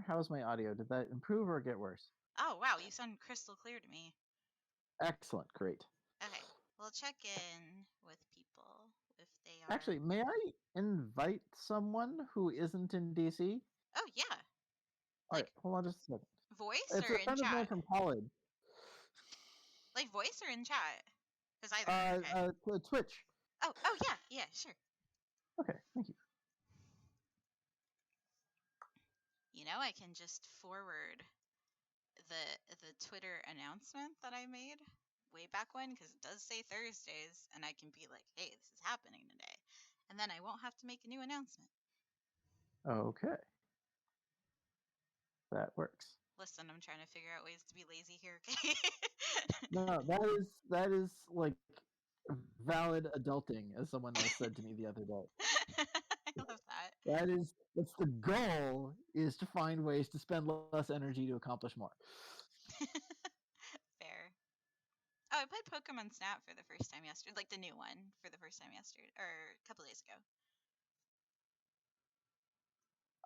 How's my audio? Did that improve or get worse? Oh, wow, you sound crystal clear to me. Excellent, great. Okay, we'll check in with people if they are... Actually, may I invite someone who isn't in DC? Oh, yeah. All right, Like, hold on just a second. voice It's or a in friend of mine chat? from college. Like, voice or in chat? Because either are okay. Twitch. Oh, yeah, sure. Okay, thank you. You know, I can just forward the Twitter announcement that I made way back when, because it does say Thursdays, and I can be like, hey, this is happening today. And then I won't have to make a new announcement. Okay. That works. Listen, I'm trying to figure out ways to be lazy here, okay? No, that is like valid adulting, as someone else said to me the other day. I love that. That's the goal, is to find ways to spend less energy to accomplish more. Fair. Oh, I played Pokemon Snap for the first time yesterday, like the new one for the first time yesterday, or a couple days ago.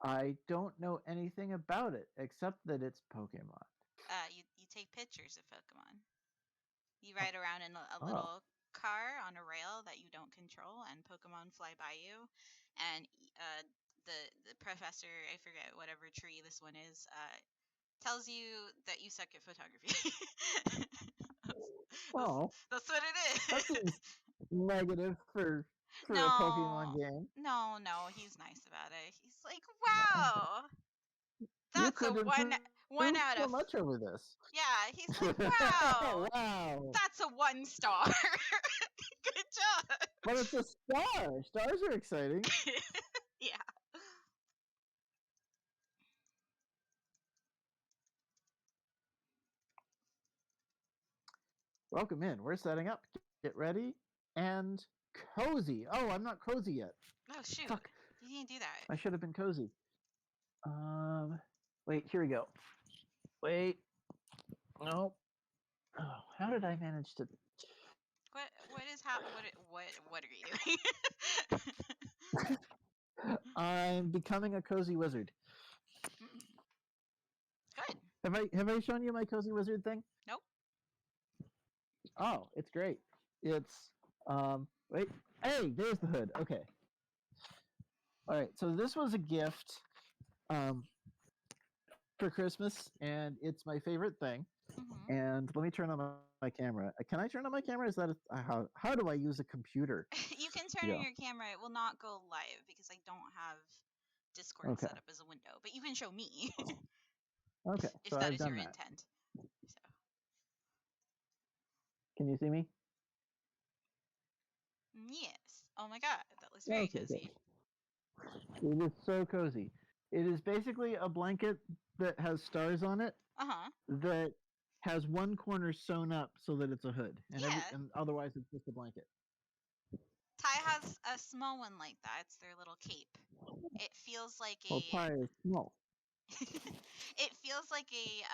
I don't know anything about it except that it's Pokemon. You take pictures of Pokemon. You ride around in a little car on a rail that you don't control, and Pokemon fly by you. And the professor, I forget whatever tree this one is, tells you that you suck at photography. That's what it is. That seems negative for a Pokemon game. No, he's nice about it. He's like, wow, that's you a could one out so of much over this. Yeah, he's like, wow, wow, that's a 1 star. Good job. But it's a star. Stars are exciting. Yeah. Welcome in. We're setting up. Get ready and cozy. Oh, I'm not cozy yet. Oh shoot! Fuck. You didn't do that. I should have been cozy. Wait. Here we go. Wait. No. Oh, how did I manage to? What are you doing? I'm becoming a cozy wizard. Good. Have I shown you my cozy wizard thing? Nope. Oh, it's great. It's wait. Hey, there's the hood. Okay. All right. So this was a gift for Christmas, and it's my favorite thing. Mm-hmm. And let me turn on my camera. Can I turn on my camera? Is that how do I use a computer? You can turn on your camera. It will not go live because I don't have Discord set up as a window. But you can show me. Okay. If so that I've is done your that. intent. So. Can you see me? Yes. Oh my god, that looks very cozy. It is so cozy. It is basically a blanket that has stars on it. That has one corner sewn up so that it's a hood, and otherwise it's just a blanket. Ty has a small one like that. It's their little cape. It feels like Well, Ty is small. It feels like a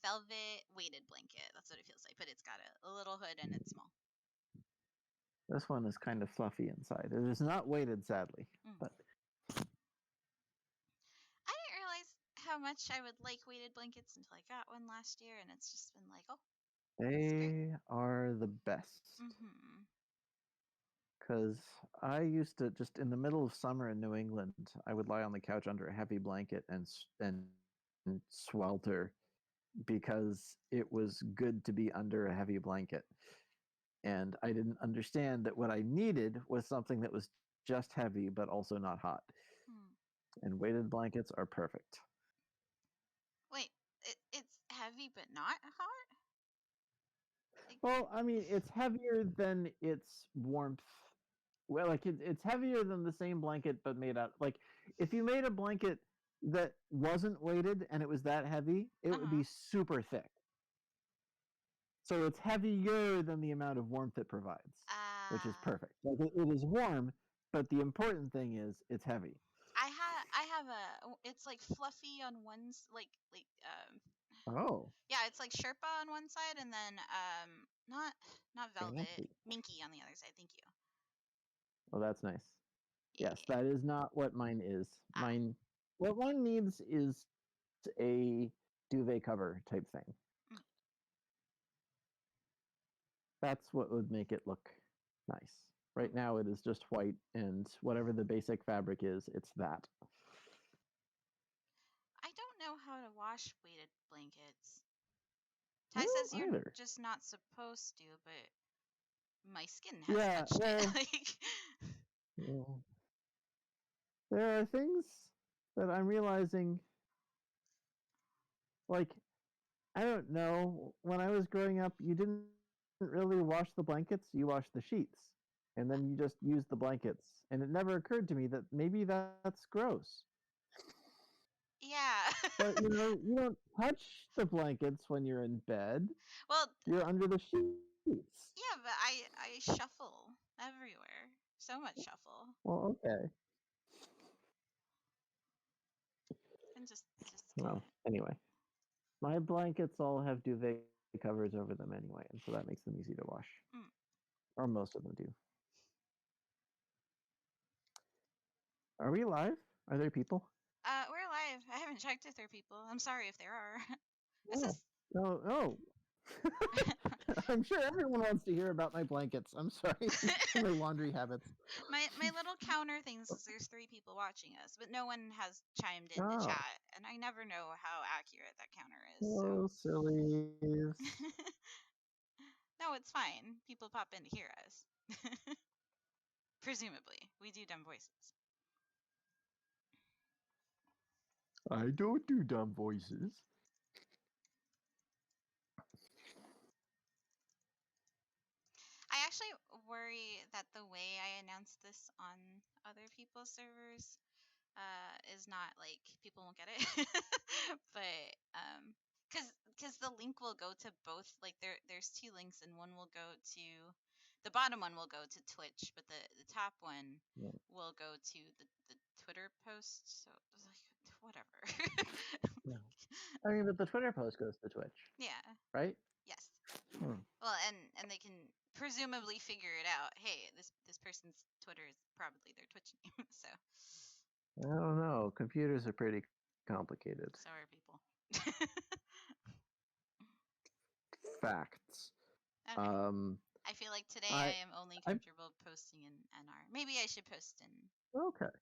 velvet weighted blanket. That's what it feels like, but it's got a little hood and it's small. This one is kind of fluffy inside. It is not weighted, sadly. But I didn't realize how much I would like weighted blankets until I got one last year, and it's just been like, oh. They are the best. Because I used to, just in the middle of summer in New England, I would lie on the couch under a heavy blanket and swelter because it was good to be under a heavy blanket. And I didn't understand that what I needed was something that was just heavy but also not hot. And weighted blankets are perfect. Wait, it's heavy but not hot? Well, I mean, it's heavier than its warmth. Well, like it's heavier than the same blanket, but made out. Like if you made a blanket that wasn't weighted and it was that heavy, it would be super thick. So it's heavier than the amount of warmth it provides, which is perfect. Like it is warm, but the important thing is it's heavy. I have it's like fluffy on one Oh. Yeah, it's like Sherpa on one side and then not velvet, minky on the other side. Thank you. Oh, that's nice. Yes, that is not what mine is. What mine needs is a duvet cover type thing. Mm. That's what would make it look nice. Right now, it is just white, and whatever the basic fabric is, it's that. I don't know how to wash weighted blankets. I Ty says don't you're either. just not supposed to, but my skin has Yeah, touched it. well, Like, yeah. There are things that I'm realizing, like, I don't know. When I was growing up, you didn't really wash the blankets, you washed the sheets. And then you just used the blankets. And it never occurred to me that maybe that's gross. yeah. But you don't touch the blankets when you're in bed. Well, You're under the sheets. yeah, but I shuffle everywhere. So much shuffle. Well, okay. And just Well, can't. anyway, my blankets all have duvet covers over them anyway, and so that makes them easy to wash. Mm. Or most of them do. Are we live? Are there people? We're live. I haven't checked if there are people. I'm sorry if there are. This Oh, is no, no. I'm sure everyone wants to hear about my blankets. I'm sorry. My laundry habits. my little counter thing says there's 3 people watching us, but no one has chimed in the Oh, chat, and I never know how accurate that counter is. So hello, sillies. no, it's fine. People pop in to hear us. Presumably, we do dumb voices. I don't do dumb voices. I actually worry that the way I announce this on other people's servers is not like people won't get it. But because the link will go to both, like there's 2 links, and one will go to the bottom one will go to Twitch, but the top one Yeah. will go to the Twitter post. So like whatever. Yeah. I mean, but the Twitter post goes to Twitch, Yeah. right? Yes. Hmm. Well, and they can presumably figure it out. Hey, this person's Twitter is probably their Twitch name. So I don't know. Computers are pretty complicated. so are people. Facts. Okay. Um, I feel like today I, I am only I, comfortable posting in NR. Maybe I should post in. okay.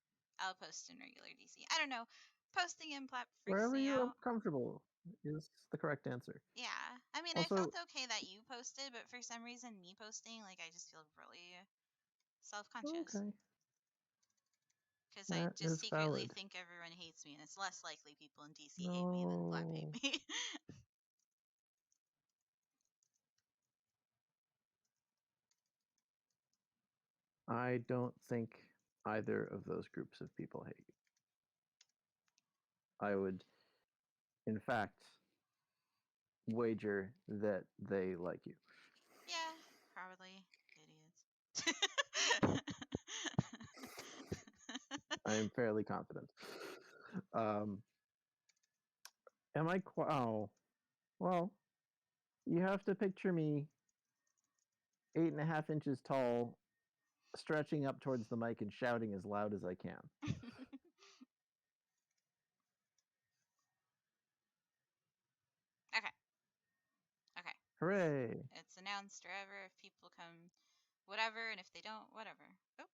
I'll post in regular DC. I don't know. Posting in Plap freaks Wherever me you're out. comfortable is the correct answer. Yeah. I mean, I felt Also, okay that you posted, but for some reason, me posting, like, I just feel really self conscious. okay, Because I that just is secretly valid. think everyone hates me, and it's less likely people in DC hate me than Plap hate No, me. I don't think either of those groups of people hate you. I would, in fact, wager that they like you. Yeah, probably. Idiots. I am fairly confident. Um, am I? Oh, well, you have to picture me 8.5 inches tall, stretching up towards the mic and shouting as loud as I can. Okay. Okay. Hooray! It's announced wherever if people come, whatever, and if they don't, whatever. Oh,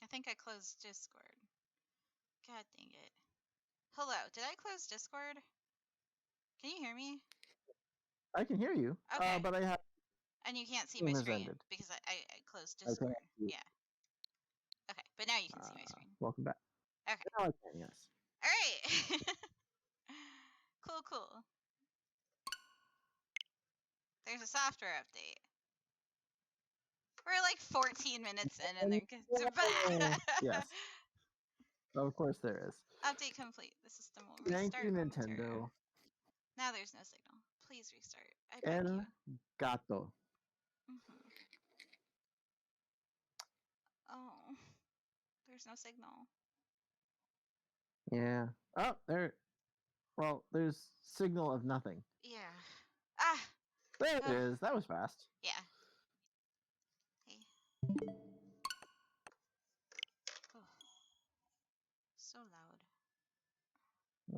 I think I closed Discord. God dang it. Hello, did I close Discord? Can you hear me? I can hear you, Okay. but I have And you can't see my game has screen ended. because I closed I can't Discord. see. Yeah. Okay, but now you can see my screen. Welcome back. Okay. Now I can, yes. All right. Cool, cool. There's a software update. We're like 14 minutes in and Yes, of course there is. update complete. The system will Thank you, restart momentarily. Nintendo. Now there's no signal. Please restart. I beg you. El gato. Hmm. Oh, there's no signal. Yeah. Oh, there. Well, there's signal of nothing. Yeah. Ah. There it Oh, is. That was fast. yeah. Hey.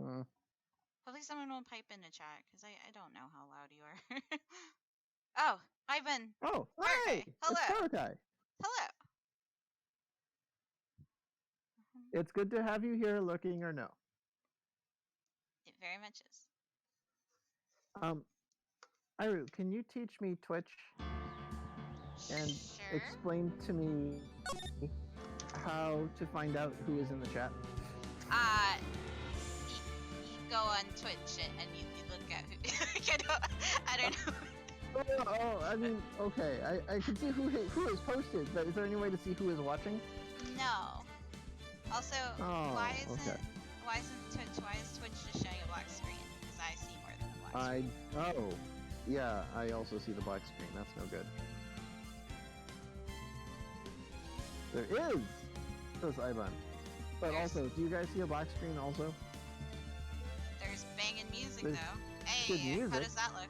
Hopefully someone will pipe in a chat, because I don't know how loud you are. Oh, Ivan. Oh, Tarkai. hi! It's Hello. Tarkai. Hello. It's good to have you here, looking or no. It very much is. Iru, can you teach me Twitch and Sure. explain to me how to find out who is in the chat? You go on Twitch and you look at who. I don't know. Oh, I mean, okay. I can see who is posted, but is there any way to see who is watching? No. Also, Oh, why isn't okay. Twitch? Why is Twitch just showing a black screen? Because I see more than a black screen. Yeah, I also see the black screen. That's no good. There is, says Ivan. But also, do you guys see a black screen also? There's banging music There's though. Hey, good music. how does that look?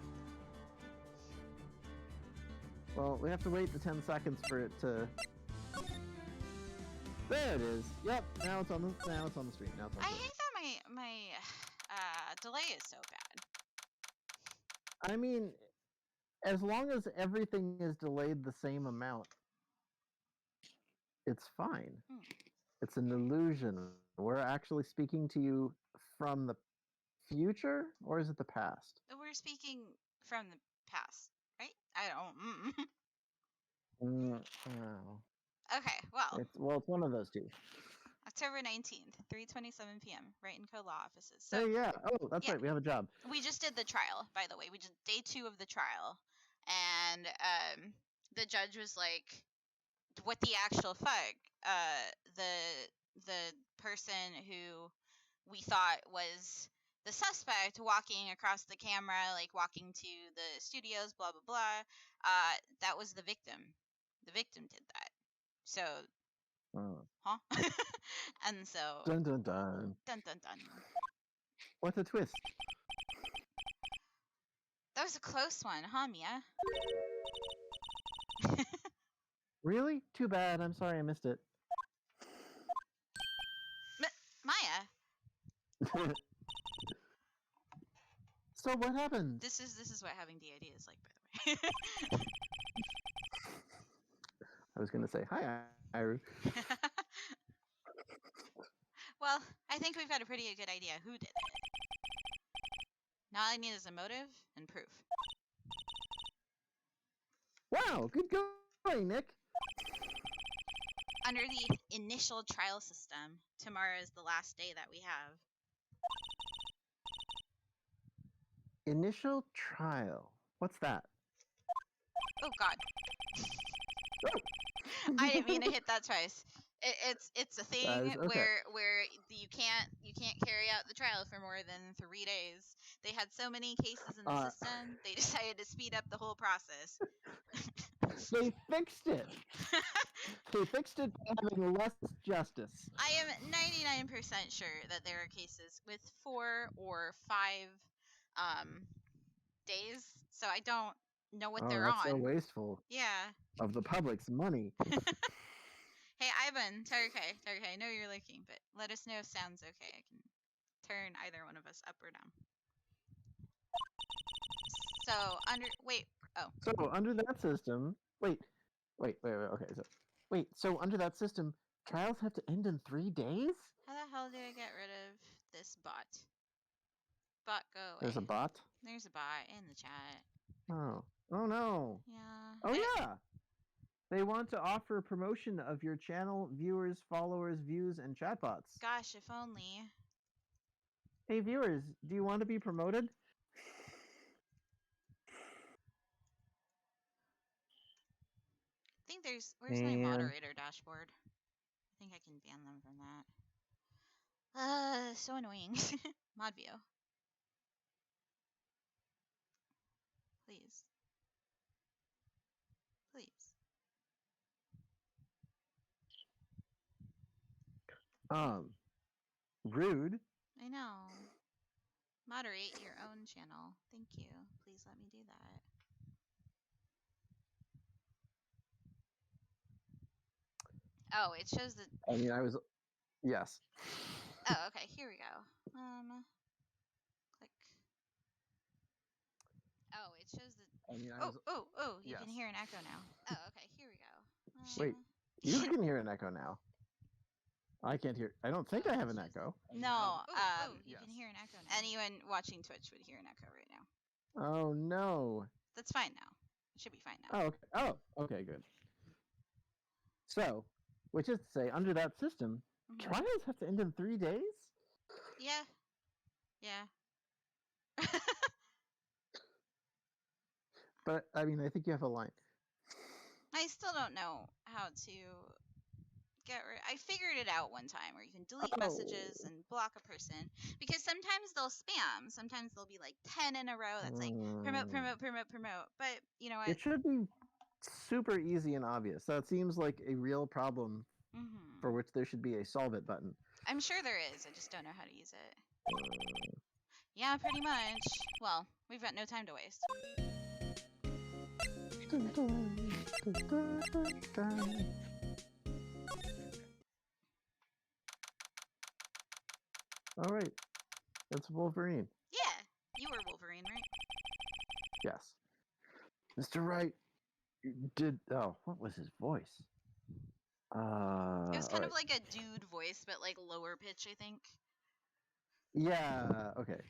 Well, we have to wait the 10 seconds for it to. There it is. Yep. Now it's on the screen. Now it's on the screen. I hate that my delay is so bad. I mean, as long as everything is delayed the same amount, it's fine. It's an illusion. We're actually speaking to you from the future, or is it the past? We're speaking from the past, right? I don't. No. Okay, well. It's one of those two. October 19th, 3:27 p.m. Right in co-law offices. So yeah. Oh, that's right. We have a job. We just did the trial, by the way. We did day 2 of the trial, and the judge was like, "What the actual fuck?" The person who we thought was the suspect walking across the camera, like walking to the studios, blah blah blah. That was the victim. The victim did that. So, huh? And so, dun dun dun. Dun dun dun. What a twist. That was a close one, huh, Mia? Really? Too bad. I'm sorry I missed it. Maya. So what happened? This is what having DID is like, by the way. I was gonna say hi, Iru. Well, I think we've got a pretty good idea who did it. Now all I need is a motive and proof. Wow, good going, Nick. Under the initial trial system, tomorrow is the last day that we have. Initial trial. What's that? Oh God. I didn't mean to hit that twice. It's a thing where you can't carry out the trial for more than 3 days. They had so many cases in the system, they decided to speed up the whole process. They fixed it. They fixed it by having less justice. I am 99% sure that there are cases with 4 or 5 days, so I don't know what they're that's on. so wasteful. Yeah. Of the public's money. Hey, Ivan, Tarkai, I know you're looking, but let us know if sound's okay. I can turn either one of us up or down. So, So, under that system, wait, okay, so under that system, trials have to end in 3 days? How the hell do I get rid of this bot? Bot, go away. There's a bot? There's a bot in the chat. Oh no. Yeah. Oh yeah. They want to offer promotion of your channel, viewers, followers, views, and chatbots. Gosh, if only. Hey viewers, do you want to be promoted? I think where's my moderator dashboard? I think I can ban them from that. So annoying. Mod view. Please. Rude. I know. Moderate your own channel. Thank you. Please let me do that. Oh, it shows that. I mean, yes. Oh, okay. Here we go. I mean, You can hear an echo now. Oh, okay, here we go. Wait, you can hear an echo now. I can't hear. I don't think I have an echo. No, You can hear an echo now. anyone watching Twitch would hear an echo right now. Oh no. That's fine now. It should be fine now. Oh, okay. Oh, okay, good. So, which is to say, under that system, trials have to end in 3 days? Yeah. But, I mean, I think you have a line. I still don't know how to get rid. I figured it out one time where you can delete messages and block a person because sometimes they'll spam. Sometimes they'll be like 10 in a row. That's like promote. But you know what? It should be super easy and obvious. That seems like a real problem for which there should be a solve it button. I'm sure there is. I just don't know how to use it. Yeah, pretty much. Well, we've got no time to waste. All right, that's Wolverine. Yeah, you were Wolverine, right? Yes. Mr. Wright did. Oh, what was his voice? It was kind right. of like a dude voice, but like lower pitch, I think. Yeah. Okay.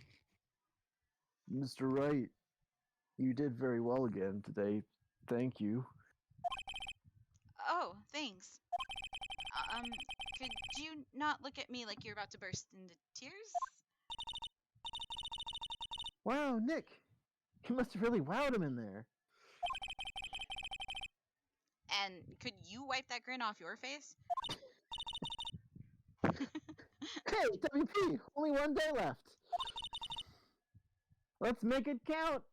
Mr. Wright, you did very well again today. Thank you. Oh, thanks. Could you not look at me like you're about to burst into tears? Wow, Nick, you must have really wowed him in there. And could you wipe that grin off your face? Hey, WP, only 1 day left. Let's make it count.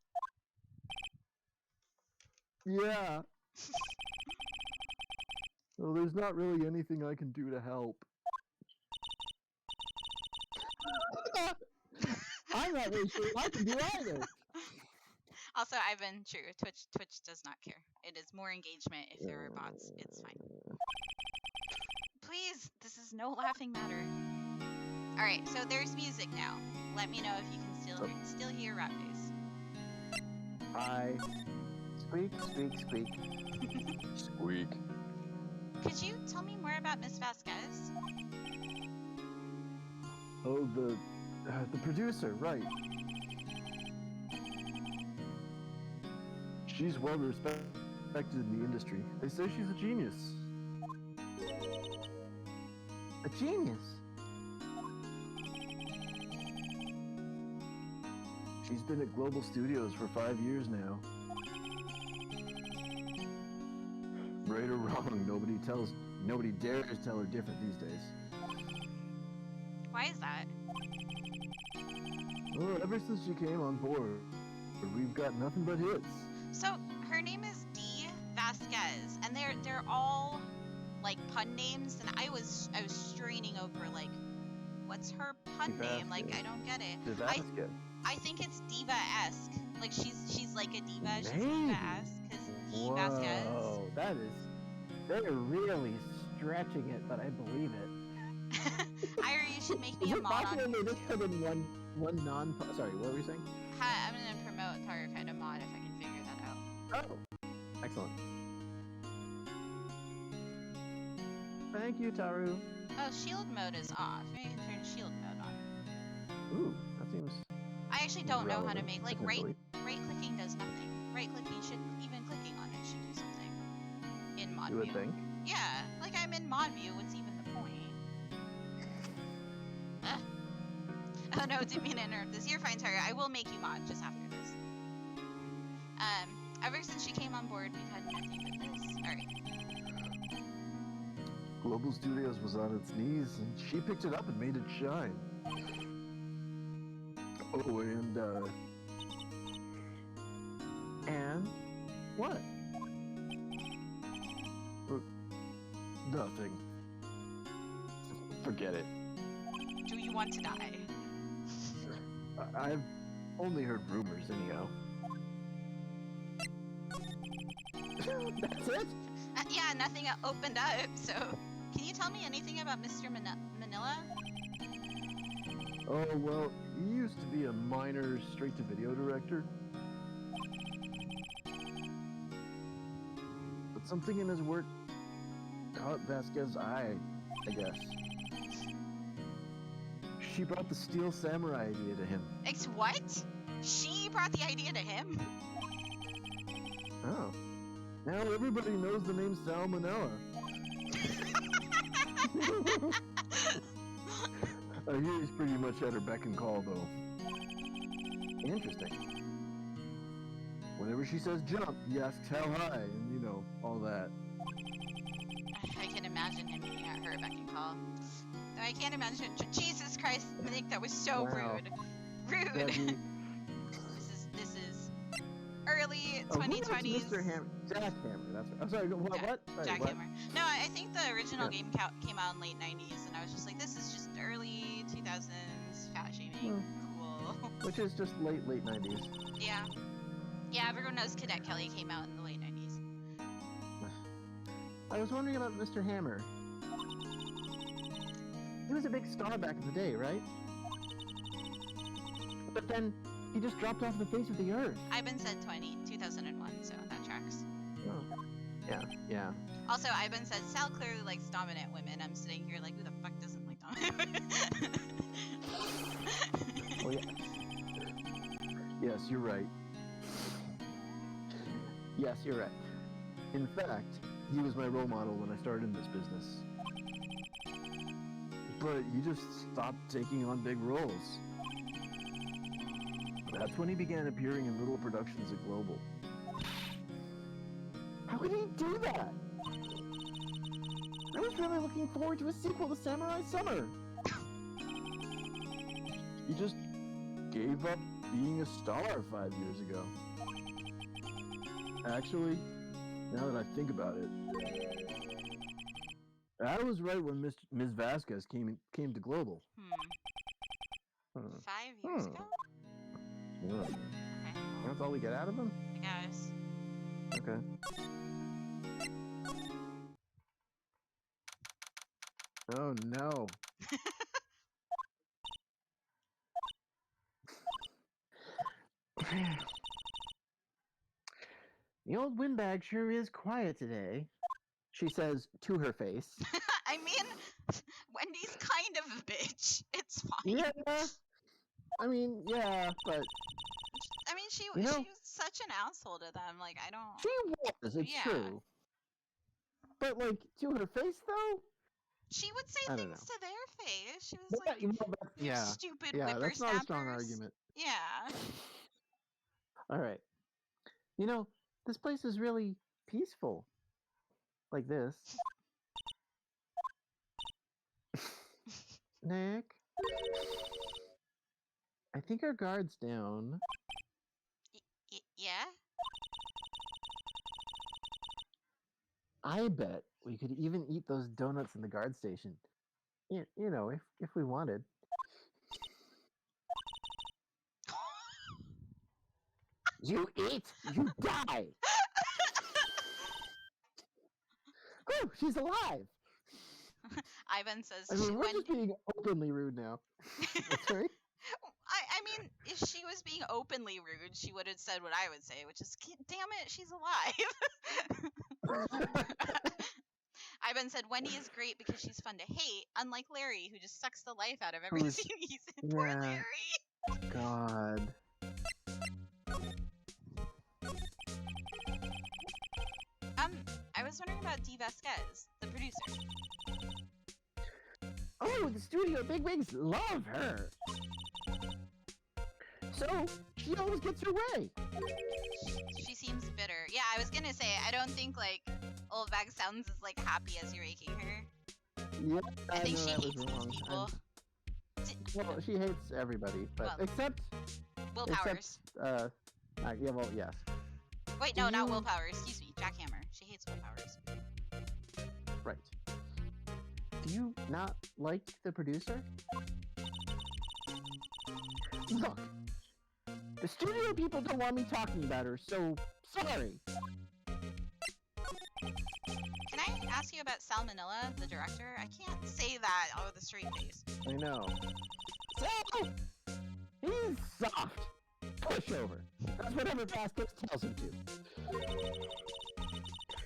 Yeah. Well, there's not really anything I can do to help. I'm not really sure what I can do either. Also, Ivan, true. Twitch does not care. It is more engagement if there are bots. It's fine. Please, this is no laughing matter. All right, so there's music now. Let me know if you can still hear Ratface. Hi. Squeak, squeak, squeak. Squeak. Could you tell me more about Miss Vasquez? Oh, the producer, right. She's well respected in the industry. They say she's a genius. A genius? She's been at Global Studios for 5 years now. Right or wrong, nobody dares tell her different these days. Why is that? Well, ever since she came on board, we've got nothing but hits. So her name is D. Vasquez, and they're all like pun names, and I was straining over like, what's her pun name? Like I don't get it. I think it's diva-esque. Like she's like a diva. She's diva-esque because D. Vasquez. Oh, they're really stretching it, but I believe it. Ira, you should make me a mod on YouTube. Just put in one non. Sorry, what were we saying? Hi, I'm gonna promote Taru mod if I can figure that out. Oh, excellent. Thank you, Taru. Oh, shield mode is off. Maybe you can turn shield mode on. Ooh, that seems. I actually don't know how to make like right potentially. clicking does nothing. Right clicking should even clicking on it should do something in mod You would view. think. Yeah, like I'm in mod view. What's even the point? Oh no, didn't mean to interrupt this. You're fine, Tara. I will make you mod just after this. Ever since she came on board, we've had nothing but this. Alright. Global Studios was on its knees, and she picked it up and made it shine. Oh, and what? Nothing. Forget it. Do you want to die? I've only heard rumors, anyhow. That's it? Yeah, nothing opened up, so... Can you tell me anything about Mr. Manila? Oh, well, he used to be a minor straight-to-video director. something in his work caught Vasquez's eye, I guess. She brought the Steel Samurai idea to him. What? She brought the idea to him? Oh. Now everybody knows the name Salmonella. I hear he's pretty much at her beck and call, though. Interesting. Whenever she says jump, he asks how high, and you know, all that. I can imagine him being at her beck and call. No, I can't imagine. Jesus Christ, Nick, that was so rude. Rude. This is early 2020s. Mr. Hammer? Jackhammer. That's right. I'm sorry. What? Sorry, Jackhammer. No, I think the original game came out in late 90s, and I was just like, this is just early 2000s fat shaming. Cool. Which is just late 90s. Yeah. Yeah, everyone knows Cadet Kelly came out in the late 90s. I was wondering about Mr. Hammer. He was a big star back in the day, right? But then he just dropped off the face of the earth. Ivan said 2001, so that tracks. Oh. Yeah. Also, Ivan said Sal clearly likes dominant women. I'm sitting here like, who the fuck doesn't like dominant women? Oh yeah. Yes, you're right. Yes, you're right. In fact, he was my role model when I started in this business. But he just stopped taking on big roles. That's when he began appearing in little productions at Global. How could he do that? I was really looking forward to a sequel to Samurai Summer. He just gave up being a star 5 years ago. Actually, now that I think about it, I was right when Ms. Vasquez came to Global. 5 years ago? Yeah. Okay. That's all we get out of him? I guess. Okay. Oh no. The old windbag sure is quiet today, she says to her face. I mean, Wendy's kind of a bitch. It's fine. Yeah. I mean, yeah, but... I mean, she was such an asshole to them. Like, I don't... She was, it's true. But, like, to her face, though? She would say things to their face. She was like, stupid whippersnappers. That's not a strong argument. Yeah. Alright. You know, this place is really peaceful. Like this. Nick? I think our guard's down. Yeah? I bet we could even eat those donuts in the guard station. You know, if we wanted. You eat, you die! Oh, she's alive! Ivan says... I mean, we're just being openly rude now. Sorry? I mean, if she was being openly rude, she would have said what I would say, which is, damn it, she's alive. Ivan said, Wendy is great because she's fun to hate, unlike Larry, who just sucks the life out of every scene he's in. Poor Larry. God. I was wondering about Dee Vasquez, the producer. Oh, the studio bigwigs love her. So, she always gets her way. She seems bitter. Yeah, I was gonna say, I don't think, like, old Vag sounds as, like, happy as you're raking her. Yeah, I think she hates these people. Well, she hates everybody, but except... Will Powers. yeah, well, yes. Wait, no, not Will Powers. Excuse me, Jackhammer. She hates Will Powers. Right. Do you not like the producer? Look, the studio people don't want me talking about her, so sorry. Can I ask you about Salmonella, the director? I can't say that with a straight face. I know. Sal! He's soft. Pushover. That's whatever Vasquez tells him to.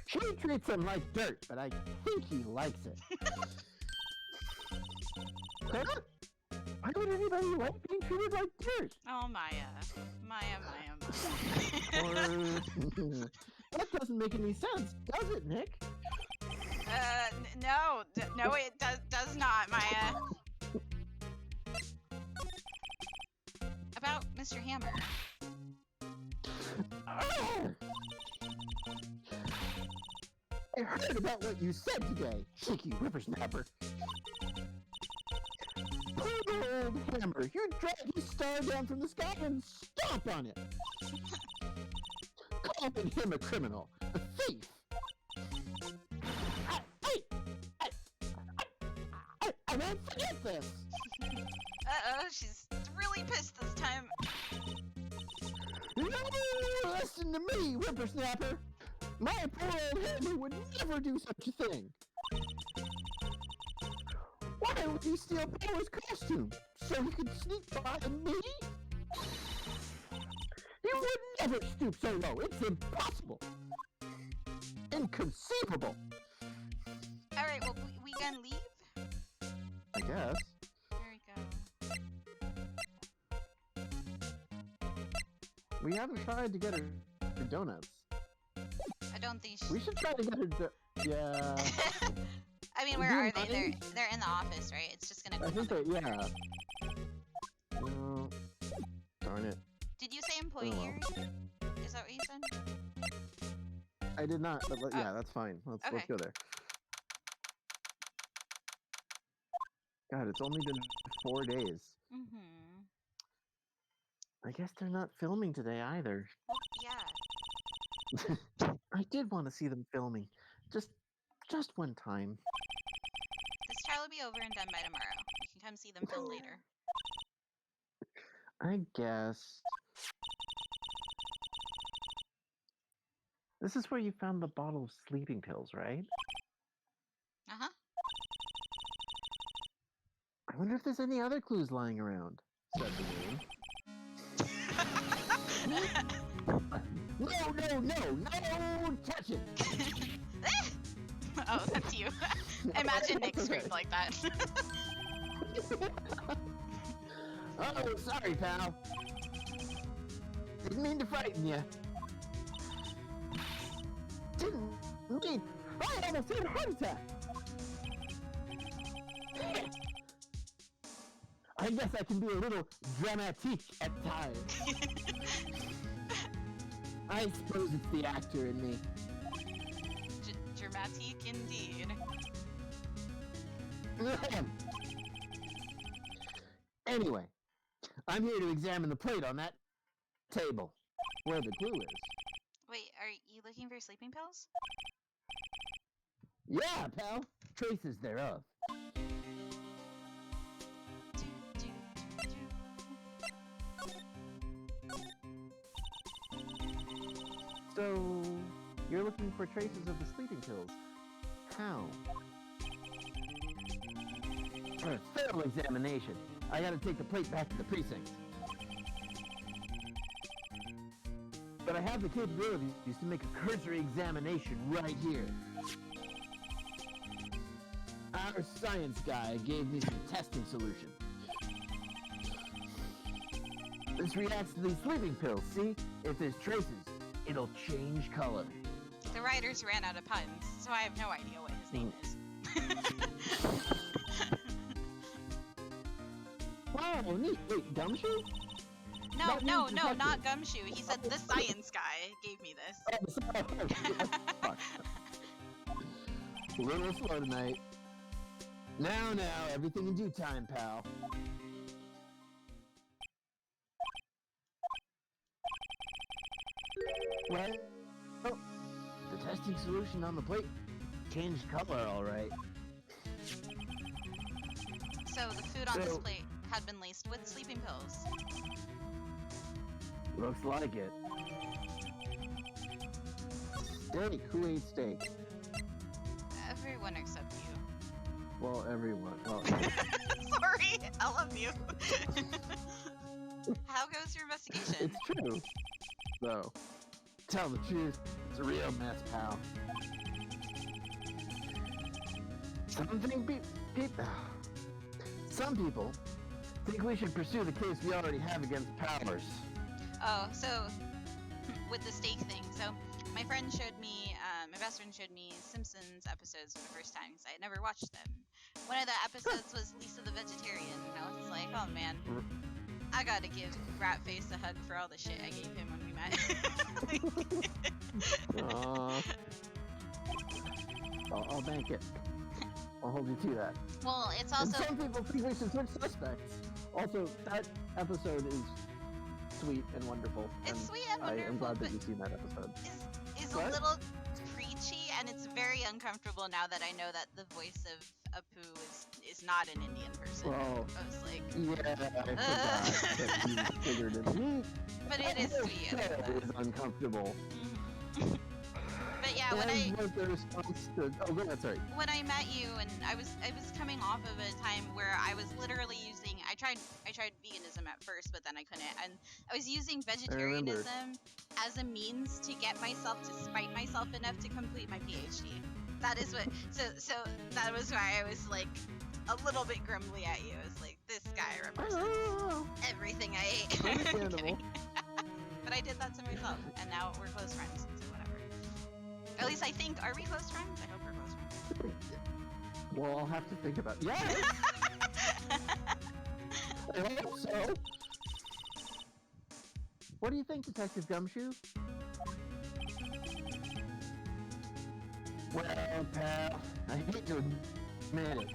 She treats him like dirt, but I think he likes it. Huh? Why would anybody like being treated like dirt? Oh, Maya. Maya. Or... that doesn't make any sense, does it, Nick? No, it does not, Maya. About Mr. Hammer. I heard about what you said today, cheeky whippersnapper. Poor old Hammer, you dragged his star down from the sky and stomp on it. Calling him a criminal, a thief. I won't forget this. Uh-oh, she's really pissed this time. No, listen to me, whippersnapper. My poor old Hammer would never do such a thing. Why would he steal Power's costume? So he could sneak by me? He would never stoop so low. It's impossible. Inconceivable. Alright, well, we gonna leave? I guess. There we go. We haven't tried to get her donuts. I don't think We should try to get her yeah. I mean, where are they? They're in the office, right? It's just gonna. I think that, yeah. No. Darn it. Did you say employee Oh, well. here? Is that what you said? I did not, but yeah, that's fine. Let's go there. God, it's only been 4 days. Mm-hmm. I guess they're not filming today either. Well, yeah. I did want to see them filming. Just one time. This trial will be over and done by tomorrow. You can come see them film later. I guess. This is where you found the bottle of sleeping pills, right? Uh-huh. I wonder if there's any other clues lying around, said the game. No, touch it! Oh, that's you. Imagine Nick screamed like that. Oh, sorry, pal. Didn't mean to frighten you. Didn't mean... I almost had a heart attack! I guess I can be a little dramatique at times. I suppose it's the actor in me. Dramatique indeed. Anyway, I'm here to examine the plate on that table, where the glue is. Wait, are you looking for sleeping pills? Yeah, pal. Traces thereof. So, you're looking for traces of the sleeping pills. How? For a thorough examination, I gotta take the plate back to the precinct. But I have the capabilities to make a cursory examination right here. Our science guy gave me some testing solution. This reacts to these sleeping pills, see? If there's traces, it'll change color. The writers ran out of puns, so I have no idea what his name is. Wow, neat. Wait, Gumshoe? No, not Gumshoe. He said the science guy gave me this. A little slow tonight. Now, everything in due time, pal. Well, oh, the testing solution on the plate changed color, all right. So the food on this plate had been laced with sleeping pills. Looks like it. Steak? Who ate steak? Everyone except you. Well, everyone. Well, sorry, I love you. How goes your investigation? It's true. Though, tell the truth, it's a real mess, pal. Some people think we should pursue the case we already have against Powers. Oh, so with the steak thing, so my friend showed me, my best friend showed me Simpsons episodes for the first time because I had never watched them. One of the episodes was Lisa the Vegetarian, and I was like, oh man, I gotta give Ratface a hug for all the shit I gave him when we met. I'll bank it. I'll hold you to that. Well, it's also... And some people think we should switch suspects. Also, that episode is sweet and wonderful. It's sweet and wonderful. I am glad that you've seen that episode. Is a little preachy, and it's very uncomfortable now that I know that the voice of Apu is not an Indian person. Well, I was like... Yeah, I forgot that you figured it. But it is sweet. It is uncomfortable. But yeah, when go ahead, sorry. When I met you, and I was coming off of a time where I was literally using, I tried veganism at first, but then I couldn't, and I was using vegetarianism as a means to get myself to spite myself enough to complete my PhD. That is what. So that was why I was like a little bit grumbly at you. I was like, this guy represents everything I ate. Understandable. But I did that to myself, and now we're close friends. So whatever. At least I think. Are we close friends? I hope we're close friends. Well, I'll have to think about it. Yes! I hope so. What do you think, Detective Gumshoe? Well, pal, I hate to admit it.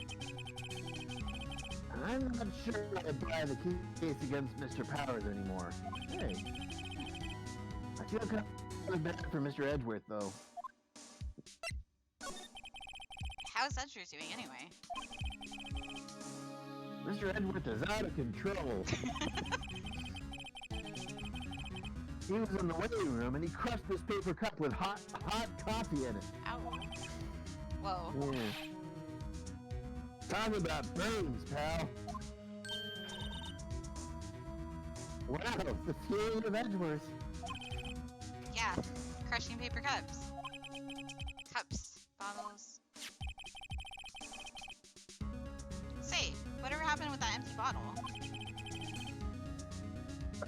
I'm not sure I buy the case against Mr. Powers anymore. Hey. I feel kind of bad for Mr. Edgeworth, though. How's Edgeworth doing anyway? Mr. Edgeworth is out of control. He was in the waiting room and he crushed this paper cup with hot coffee in it. Ow. Whoa. Yeah. Talk about brains, pal. Wow, the fury of Edgeworth. Yeah, crushing paper cups. Cups, bottles. Say, whatever happened with that empty bottle?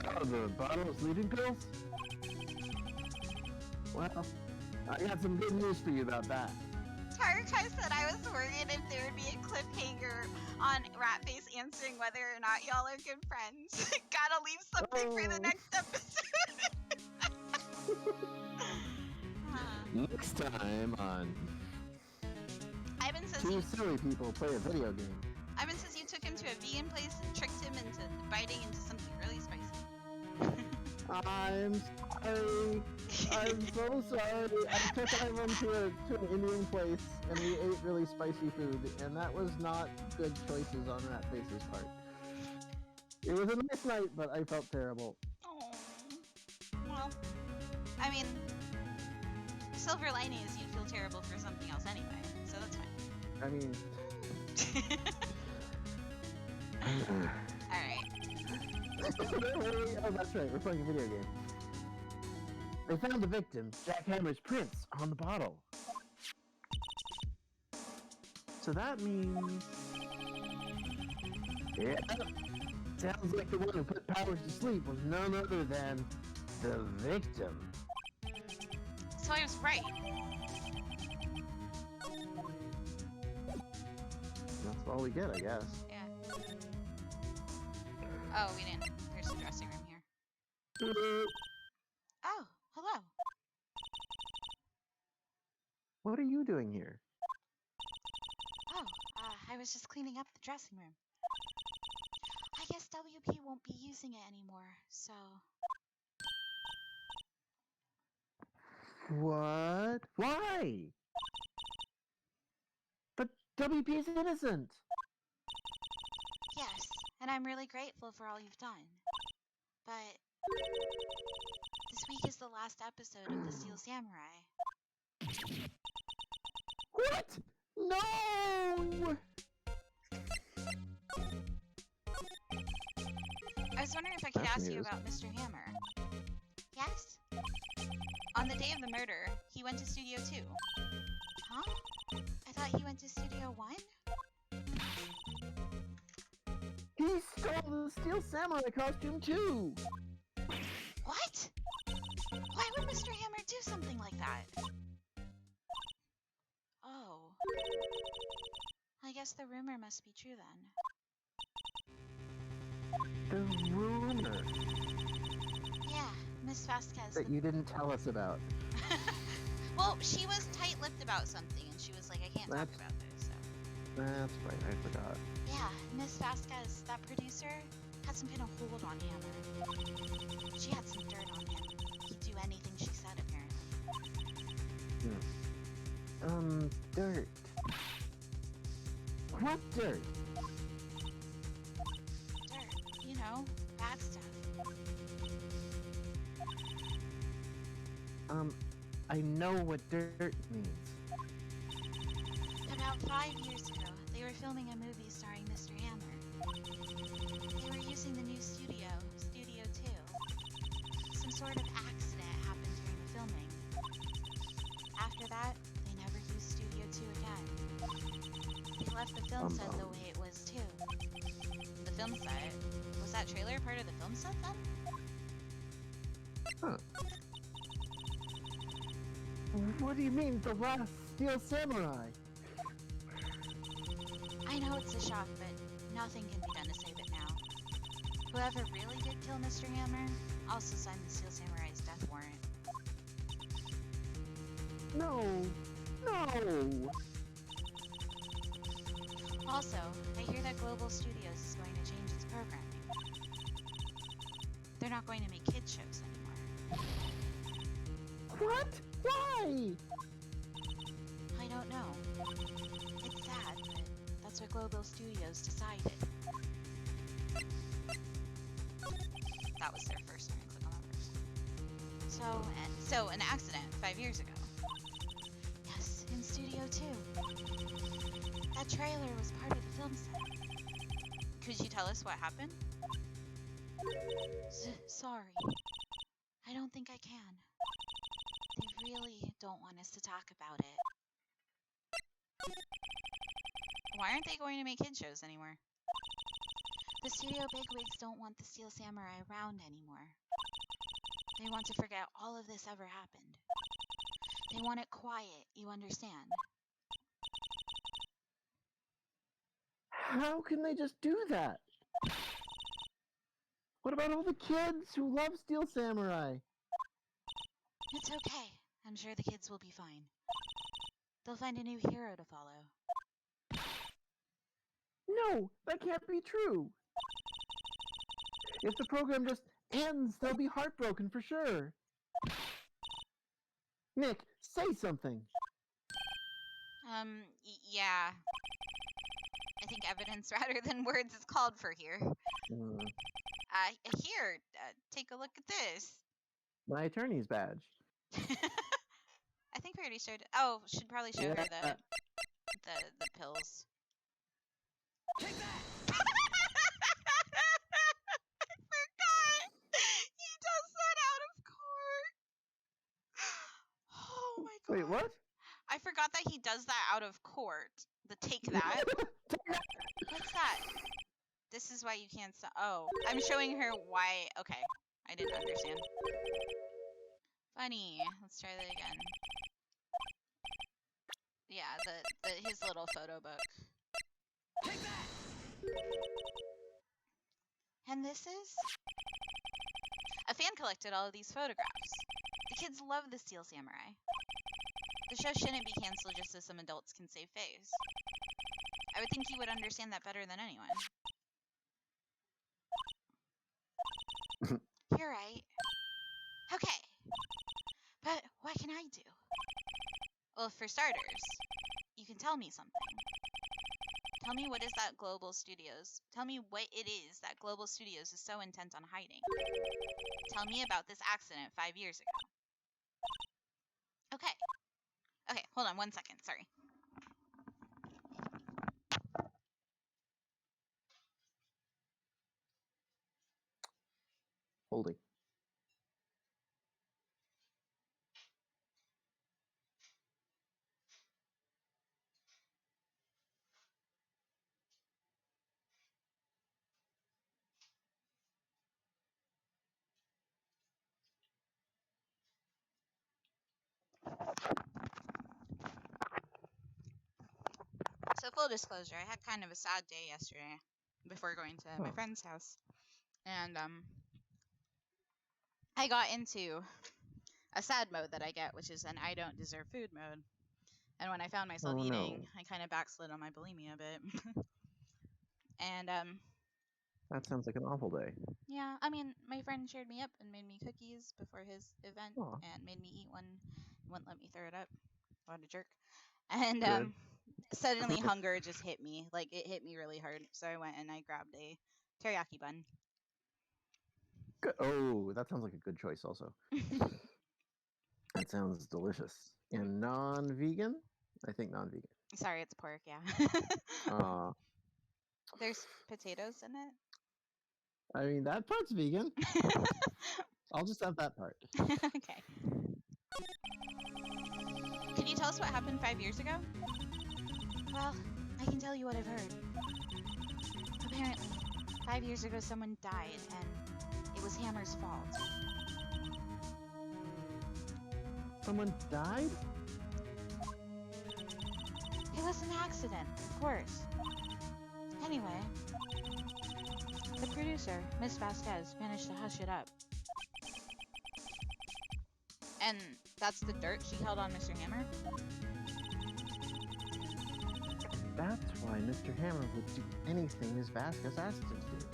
Oh, the bottle of sleeping pills? Well, I got some good news for you about that. Tarkai said I was worried if there would be a cliffhanger on Ratface answering whether or not y'all are good friends. Gotta leave something for the next episode. Next time on Ivan says Two Silly People Play a Video Game. Ivan says you took him to a vegan place and tricked him into biting into something really spicy. I'm sorry. I'm so sorry. I took Ivan to an Indian place and we ate really spicy food, and that was not good choices on Ratface's part. It was a nice night, but I felt terrible. Oh. Well, I mean, silver lining is you'd feel terrible for something else anyway, so that's fine. I mean... Alright. Oh, that's right. We're playing a video game. They found the victim, Jack Hammer's prints, on the bottle. So that means... Yeah. Sounds like the one who put Powers to sleep was none other than the victim. So I was right. That's all we get, I guess. Yeah. Oh, we didn't. There's a dressing room here. Oh, hello. What are you doing here? Oh, I was just cleaning up the dressing room. I guess WP won't be using it anymore, so... What? Why? But WP is innocent! Yes, and I'm really grateful for all you've done. But... this week is the last episode of The Steel Samurai. What? No! I was wondering if I could That's ask you news. about Mr. Hammer. Yes? On the day of the murder, he went to Studio 2. Huh? I thought thought he went to Studio One? He stole the Steel Samurai costume too! What? Why would Mr. Hammer do something like that? Oh. I guess the rumor must be true then. The rumor? Yeah, Miss Vasquez. That you didn't tell us about. Well, she was tight-lipped about something, and she was like, I can't talk about this, so. That's right, I forgot. Yeah, Miss Vasquez, that producer, had some kind of hold on Hammer. She had some dirt on him. He'd do anything she said, apparently. Dirt. What dirt? Dirt. You know, bad stuff. I know what dirt means. About 5 years ago, they were filming a movie starring Mr. Hammer. They were using the new studio, Studio 2. Some sort of accident happened during the filming. After that, they never used Studio 2 again. They left the film set the way it was too. The film set? Was that trailer part of the film set then? Huh. What do you mean, the last Steel Samurai? I know it's a shock, but nothing can be done to save it now. Whoever really did kill Mr. Hammer also signed the Steel Samurai's death warrant. No! No! Also, I hear that Global Studios is going to change its programming. They're not going to make kids shows anymore. What? Why? I don't know. It's sad, but that's what Global Studios decided. That was their first one. Click on that first. So an accident 5 years ago. Yes, in Studio 2. That trailer was part of the film set. Could you tell us what happened? Sorry. I don't think I can. They really don't want us to talk about it. Why aren't they going to make kid shows anymore? The studio bigwigs don't want the Steel Samurai around anymore. They want to forget all of this ever happened. They want it quiet, you understand? How can they just do that? What about all the kids who love Steel Samurai? It's okay. I'm sure the kids will be fine. They'll find a new hero to follow. No, that can't be true. If the program just ends, they'll be heartbroken for sure. Nick, say something. Yeah. I think evidence rather than words is called for here. Here, take a look at this. My attorney's badge. I think we already showed it. Oh, should probably show her the pills. Take that! I forgot! He does that out of court! Oh my god. Wait, what? I forgot that he does that out of court. The take that? What's that? This is why you can't stop. Oh, I'm showing her why. Okay, I didn't understand. Funny. Let's try that again. Yeah, his little photo book. Take that! And this is? A fan collected all of these photographs. The kids love the Steel Samurai. The show shouldn't be canceled just so some adults can save face. I would think you would understand that better than anyone. You're right. Okay. But what can I do? Well, for starters, you can tell me something. Tell me what is that Global Studios. Tell me what it is that Global Studios is so intent on hiding. Tell me about this accident 5 years ago. Okay. Okay, hold on 1 second. Sorry. Holding. So full disclosure, I had kind of a sad day yesterday before going to my friend's house. And I got into a sad mode that I get, which is an I don't deserve food mode. And when I found myself eating, I kind of backslid on my bulimia a bit. And that sounds like an awful day. yeah, I mean, my friend cheered me up and made me cookies before his event and made me eat one. Wouldn't let me throw it up. What a jerk. And suddenly hunger just hit me. Like, it hit me really hard. So I went and I grabbed a teriyaki bun. Good. Oh, that sounds like a good choice also. That sounds delicious. And non-vegan? I think non-vegan. Sorry, it's pork, yeah. There's potatoes in it? I mean, that part's vegan. I'll just have that part. Okay. Can you tell us what happened 5 years ago? Well, I can tell you what I've heard. Apparently, 5 years ago someone died, and it was Hammer's fault. Someone died? It was an accident, of course. Anyway, the producer, Miss Vasquez, managed to hush it up. And that's the dirt she held on Mr. Hammer? That's why Mr. Hammer would do anything Miss Vasquez asked him to.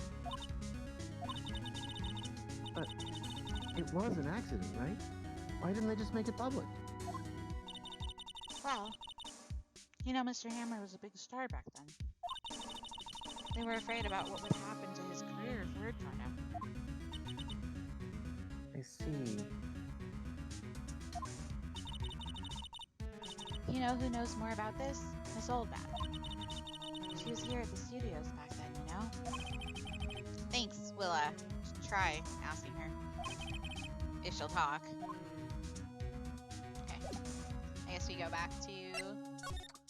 But it was an accident, right? Why didn't they just make it public? Well, you know, Mr. Hammer was a big star back then. They were afraid about what would happen to his career if word got out. I see. You know who knows more about this? Miss Oldback. She was here at the studios back then, you know? Thanks. We'll, try asking her. If she'll talk. Okay. I guess we go back to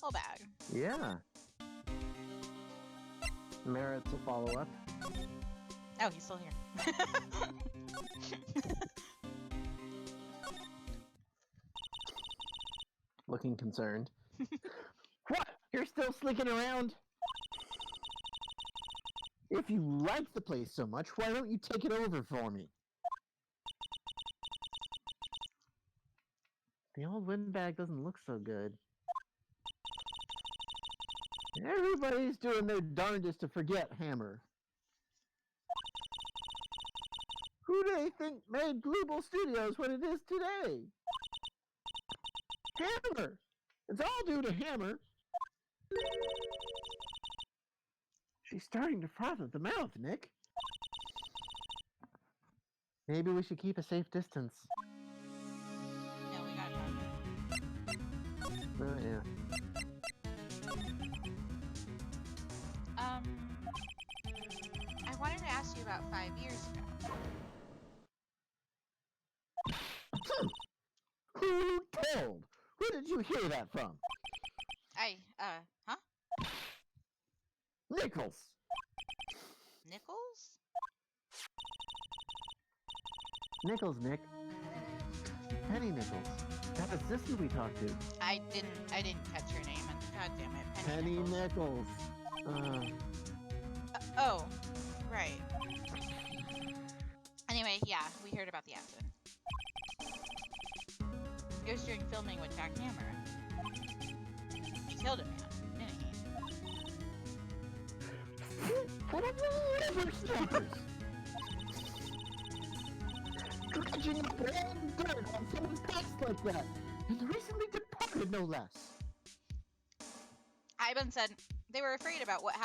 Oldbag. Yeah. Merits a follow-up. Oh, he's still here. Looking concerned. What? You're still sneaking around? If you like the place so much, why don't you take it over for me? The old windbag doesn't look so good. Everybody's doing their darndest to forget Hammer. Who do they think made Global Studios what it is today? Hammer! It's all due to Hammer. She's starting to froth at the mouth, Nick. Maybe we should keep a safe distance. No, we got it. Oh, yeah. I wanted to ask you about 5 years ago. Who told? Who did you hear that from? Huh? Nichols. Nichols? Nichols, Nick. Penny Nichols. That assistant we talked to. I didn't catch her name, and god damn it, Penny Nichols. Oh, right. Anyway, yeah, we heard about the accident. It was during filming with Jack Hammer. He killed a man, didn't he? What are the whippersnappers? Dredging up old dirt on someone's past like that, and the recently departed, no less. Ivan said they were afraid about what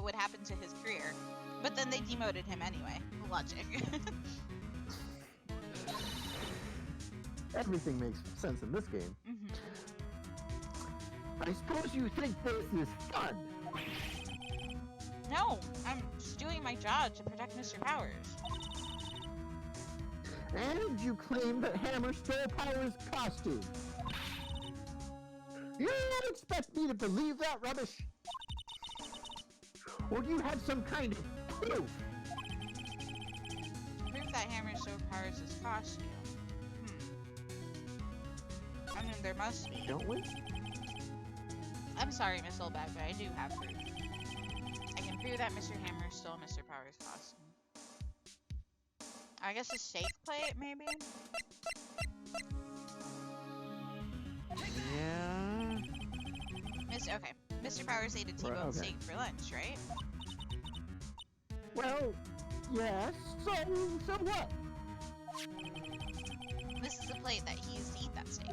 would happen to his career, but then they demoted him anyway. Logic. Everything makes sense in this game. I suppose you think this is fun. No, I'm just doing my job to protect Mr. Powers. And you claim that Hammer stole Powers' costume. You don't expect me to believe that rubbish? Or do you have some kind of proof? Proof that Hammer stole Powers' costume. I mean, there must be. Don't we? I'm sorry, Miss Oldbag, but I do have proof. I can prove that Mr. Hammer stole Mr. Power's costume. I guess a steak plate, maybe? Yeah. Okay. Mr. Powers ate a T-bone steak for lunch, right? Well, yes. So what? This is the plate that he used to eat that steak.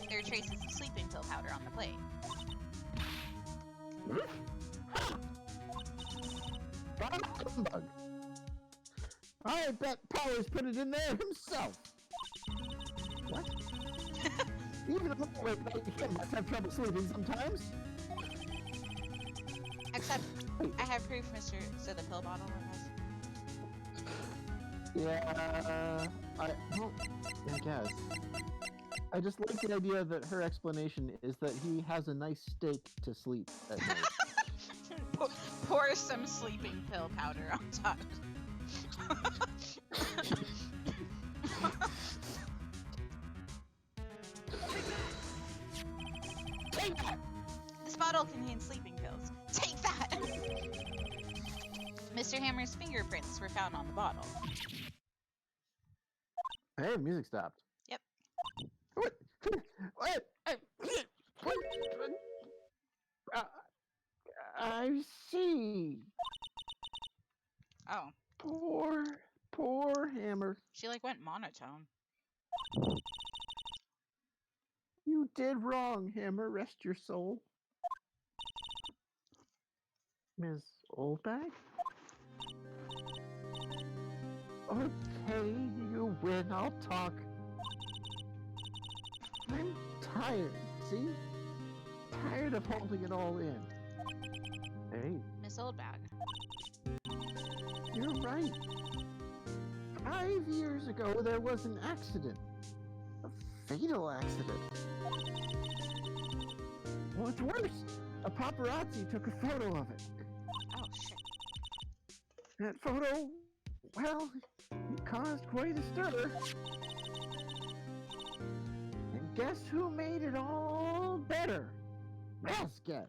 There are traces of sleeping pill powder on the plate. Humbug. I bet Powers put it in there himself. What? Even a lightweight like him must have trouble sleeping sometimes. Except, I have proof, Mr. So the pill bottle, I guess. Yeah, I guess. I just like the idea that her explanation is that he has a nice steak to sleep at night. Pour some sleeping pill powder on top. Take that! This bottle contains sleeping pills. Take that! Mr. Hammer's fingerprints were found on the bottle. Hey, music stopped. Yep. What? I see. Oh. Poor Hammer. She went monotone. You did wrong, Hammer. Rest your soul. Ms. Oldbag? Okay, you win. I'll talk. I'm tired, see? Tired of holding it all in. Hey. Miss Oldbag. You're right. 5 years ago, there was an accident. A fatal accident. What's worse, a paparazzi took a photo of it. Oh, shit. That photo, well, it caused quite a stir. And guess who made it all better? Vasquez.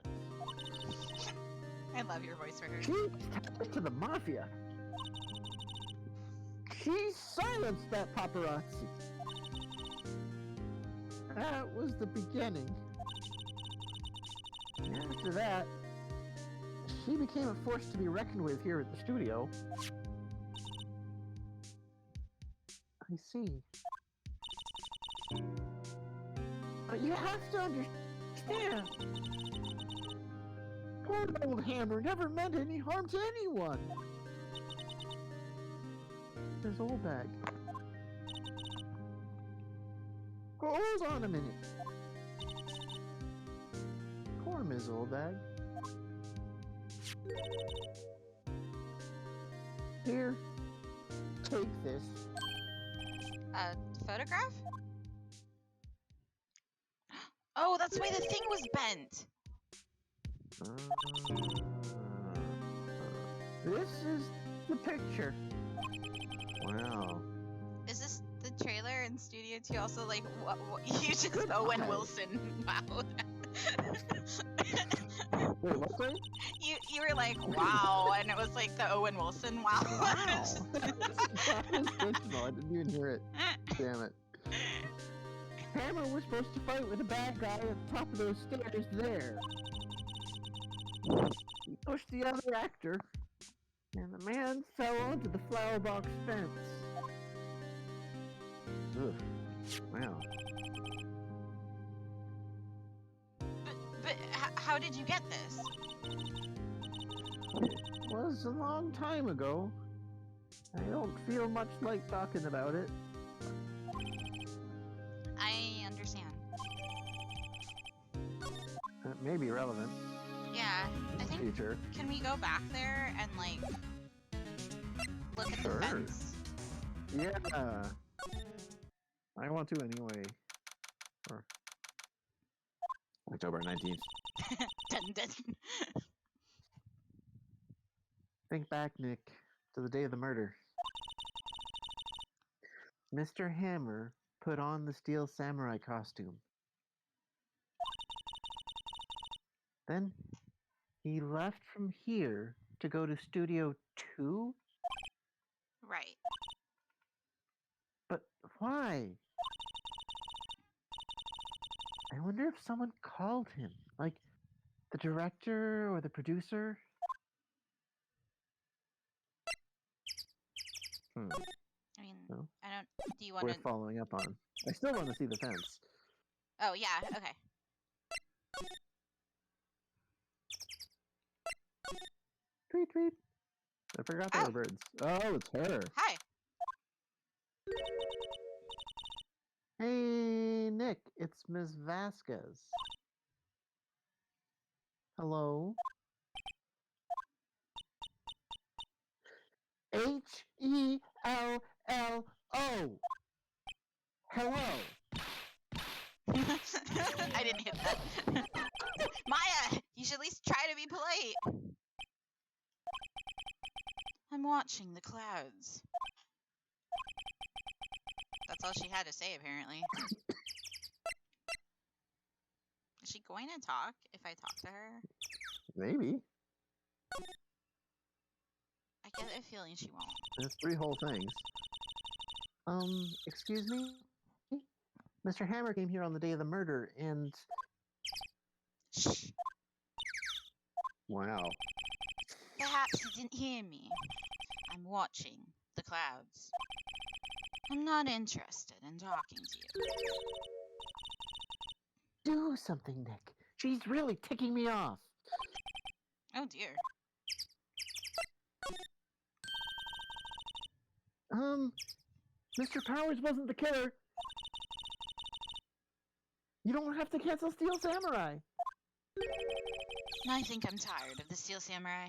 I love your voice for her. She's tied to the mafia. She silenced that paparazzi. That was the beginning. After that, she became a force to be reckoned with here at the studio. I see. But you have to understand. Poor old Hammer never meant any harm to anyone. Ms. Oldbag. Hold on a minute. Poor Ms. Oldbag. Here, take this. A photograph? Oh, that's why the thing was bent! This is the picture. Wow. Is this the trailer in Studio 2 also what you just Owen Wilson? Wow. Wait, what's that? You were like, wow, and it was like the Owen Wilson wow. Wow. That was intentional. I didn't even hear it. Damn it. Hammer was supposed to fight with a bad guy at the top of those stairs there. He pushed the other actor, and the man fell onto the flower box fence. Ugh. Wow. But how did you get this? It was a long time ago. I don't feel much like talking about it. I understand. It may be relevant Yeah, I in the think. future. Can we go back there and look at the fence? Yeah. I want to anyway. Or October 19th. Dun, dun. Think back, Nick, to the day of the murder. Mr. Hammer put on the steel samurai costume. Then he left from here to go to Studio 2? Right. But why? I wonder if someone called him, like the director or the producer. I mean, No? I don't. Do you want Worth to? following up on. I still want to see the fence. Oh yeah. Okay. Tweet, tweet. I forgot there Oh. were birds. Oh, it's her. Hi. Hey, Nick, it's Ms. Vasquez. Hello? Hello. Hello. I didn't hit that. Maya, you should at least try to be polite. I'm watching the clouds. That's all she had to say, apparently. Is she going to talk if I talk to her? Maybe. I get a feeling she won't. There's 3 whole things. Excuse me? Mr. Hammer came here on the day of the murder, and... Shh. Wow. Perhaps you didn't hear me. I'm watching the clouds. I'm not interested in talking to you. Do something, Nick. She's really ticking me off. Oh dear. Mr. Powers wasn't the killer. You don't have to cancel Steel Samurai. I think I'm tired of the Steel Samurai.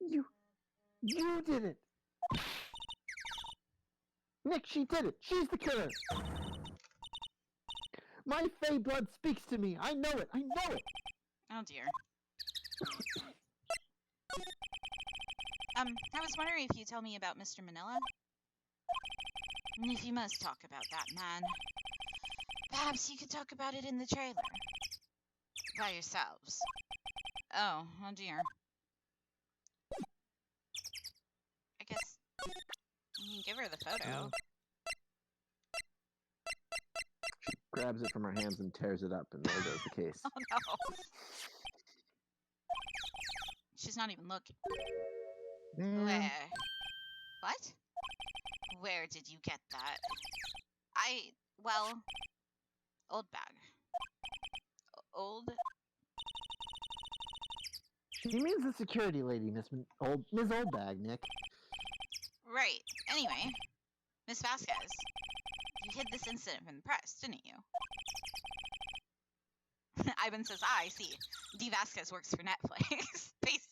You did it. Nick, she did it. She's the killer. My Fey blood speaks to me. I know it. Oh dear. I was wondering if you'd tell me about Mr. Manila? If you must talk about that man, perhaps you could talk about it in the trailer. By yourselves. Oh dear. I guess you can give her the photo. She grabs it from her hands and tears it up, and there goes the case. Oh no. She's not even looking. Where? What? Where did you get that? Well, old bag. Old? She means the security lady, Miss Oldbag, Nick. Right. Anyway, Miss Vasquez, you hid this incident from the press, didn't you? Ivan says, I see. D. Vasquez works for Netflix, basically.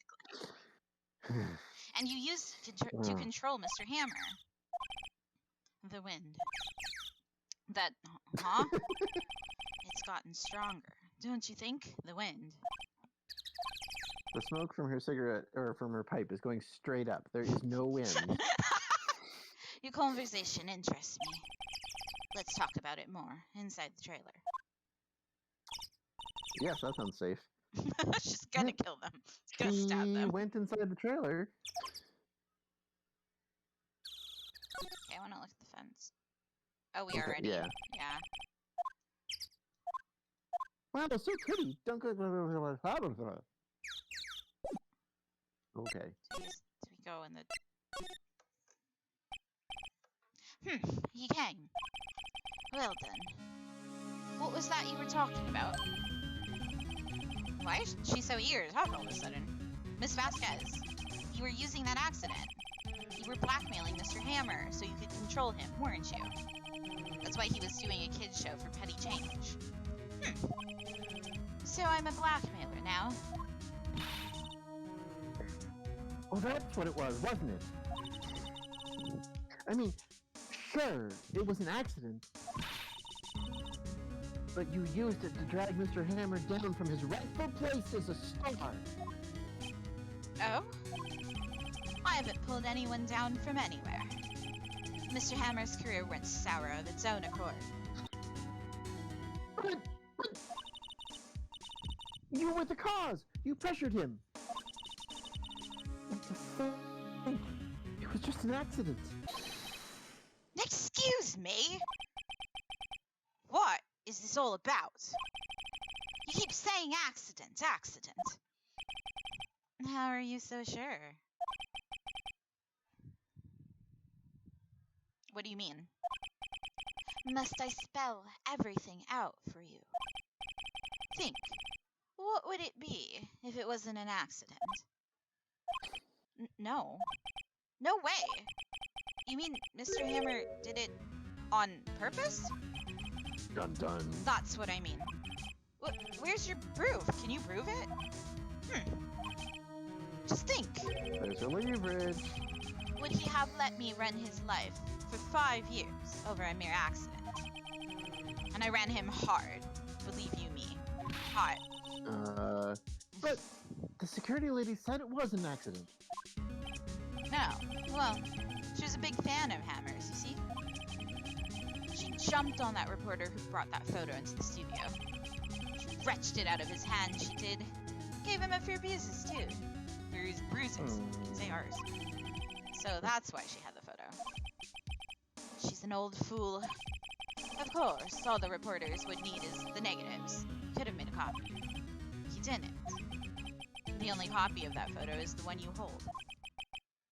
And you used it to control Mr. Hammer. The wind. That, huh? It's gotten stronger, don't you think? The wind. The smoke from her cigarette, or from her pipe, is going straight up. There is no wind. Your conversation interests me. Let's talk about it more inside the trailer. Yes, that sounds safe. She's gonna kill them. She's gonna stab them. She went inside the trailer. Okay, I want to look at the fence. Oh, we are Okay, ready? yeah. Yeah. Wow, they're so pretty. Don't go. Okay. Do we go in the... he came. Well done. What was that you were talking about? Why is she so eager to talk all of a sudden? Miss Vasquez, you were using that accident. You were blackmailing Mr. Hammer so you could control him, weren't you? That's why he was doing a kid's show for petty change. So I'm a blackmailer now. Well, that's what it was, wasn't it? I mean, sure, it was an accident. But you used it to drag Mr. Hammer down from his rightful place as a star. Oh? I haven't pulled anyone down from anywhere. Mr. Hammer's career went sour of its own accord. You were the cause! You pressured him! It was just an accident. Excuse me? What is this all about? You keep saying accident, accident. How are you so sure? What do you mean? Must I spell everything out for you? Think, what would it be if it wasn't an accident? No. No way! You mean Mr. Hammer did it on purpose? Dun dun. That's what I mean. Where's your proof? Can you prove it? Just think. There's your leverage. Would he have let me run his life for 5 years over a mere accident? And I ran him hard. Believe you me. Hard. But the security lady said it was an accident. No. Well, she was a big fan of Hammers, you see? She jumped on that reporter who brought that photo into the studio. She wrenched it out of his hand, she did. Gave him a few bruises, too. Bruises. You can say ours. So that's why she had the photo. She's an old fool. Of course, all the reporters would need is the negatives. He could have made a copy. He didn't. The only copy of that photo is the one you hold.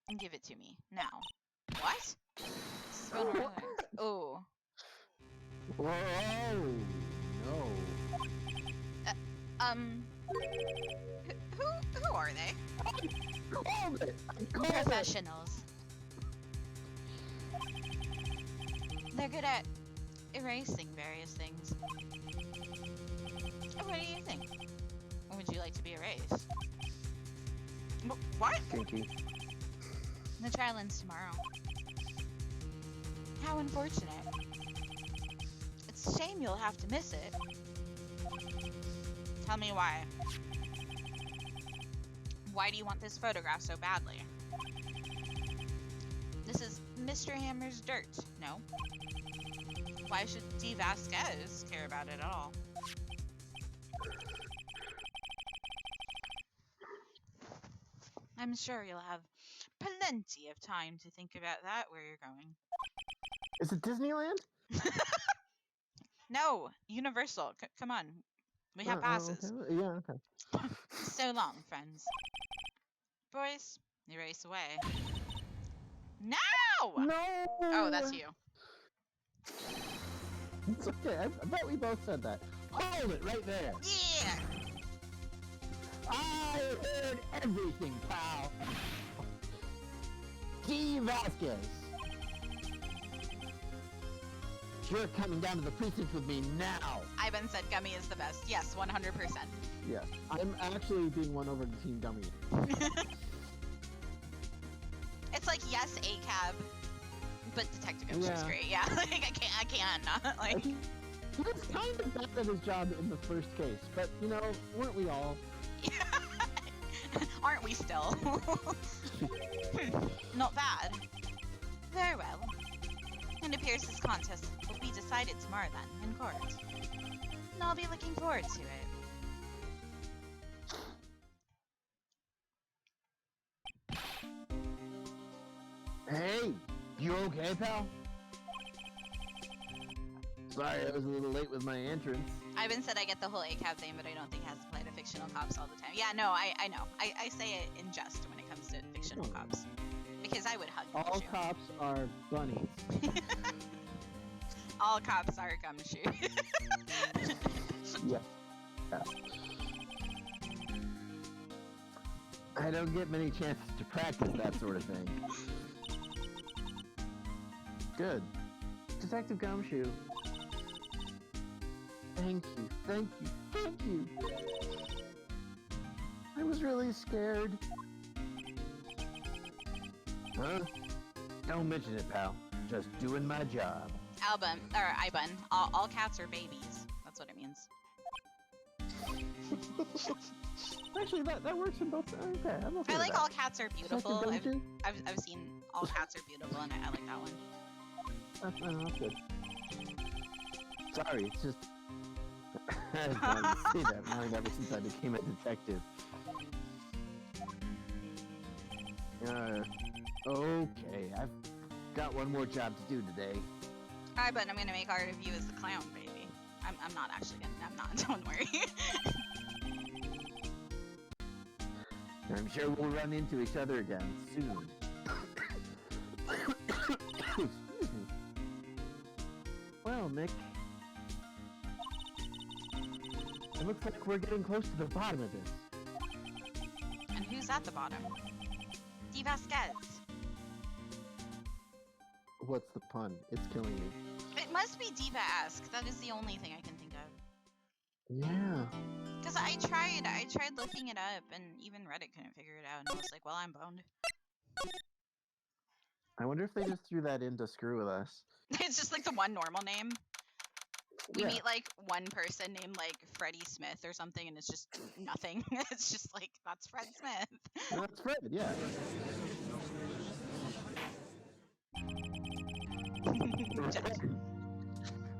And give it to me, now. What? Oh. Whoa, no. Who are they? Called it! Professionals. They're good at erasing various things. What do you think? Or would you like to be erased? What? Kinky. The trial ends tomorrow. How unfortunate. It's a shame you'll have to miss it. Tell me why. Why do you want this photograph so badly? This is Mr. Hammer's dirt, no? Why should D. Vasquez care about it at all? I'm sure you'll have plenty of time to think about that where you're going. Is it Disneyland? No, Universal. Come on. We have passes. Okay. Yeah, okay. So long, friends. Boys, you race away. No! No! Oh, that's you. It's okay. I bet we both said that. Hold it right there. Yeah! I heard everything, pal. D. Vasquez. You're coming down to the precinct with me now. Ivan said Gummy is the best. Yes, 100%. Yes. I'm actually being won over to Team Gummy. It's like, yes, ACAB, but Detective Gumshoe's great. Yeah, like, I can't not. Like, he was kind of bad at his job in the first case, but, you know, weren't we all? Aren't we still? Not bad. Very well. It appears this contest will be decided tomorrow then, in court. And I'll be looking forward to it. Hey, you okay, pal? Sorry, I was a little late with my entrance. Ivan said I get the whole ACAB thing, but I don't think it has to play to fictional cops all the time. Yeah, no, I know. I say it in jest when it comes to fictional cops. Because I would hug All Gumshoe. cops are bunnies. All cops are Gumshoe. Yeah. I don't get many chances to practice that sort of thing. Good. Detective Gumshoe. Thank you, thank you, thank you. I was really scared. Huh? Don't mention it, pal. Just doing my job. Ivan, all cats are babies. That's what it means. Actually, that works in both. Okay, I'm okay. I like with that. all cats are beautiful. Detective Gumshoe? I've seen all cats are beautiful, and I like that one. That's good. Sorry, it's just I've wanted to say that line ever since I became a detective. Okay, I've got one more job to do today. Alright, but I'm gonna make art of you as the clown, baby. I'm not actually gonna. I'm not. Don't worry. I'm sure we'll run into each other again soon. Excuse me. Well, Nick, it looks like we're getting close to the bottom of this. And who's at the bottom? D. Vasquez. What's the pun? It's killing me. It must be Diva-esque. That is the only thing I can think of. Yeah. Because I tried looking it up, and even Reddit couldn't figure it out, and I was like, well, I'm boned. I wonder if they just threw that in to screw with us. It's just like the one normal name. We Yeah. meet like one person named like Freddie Smith or something, and it's just nothing. It's just like, that's Fred Smith. That's Fred, yeah.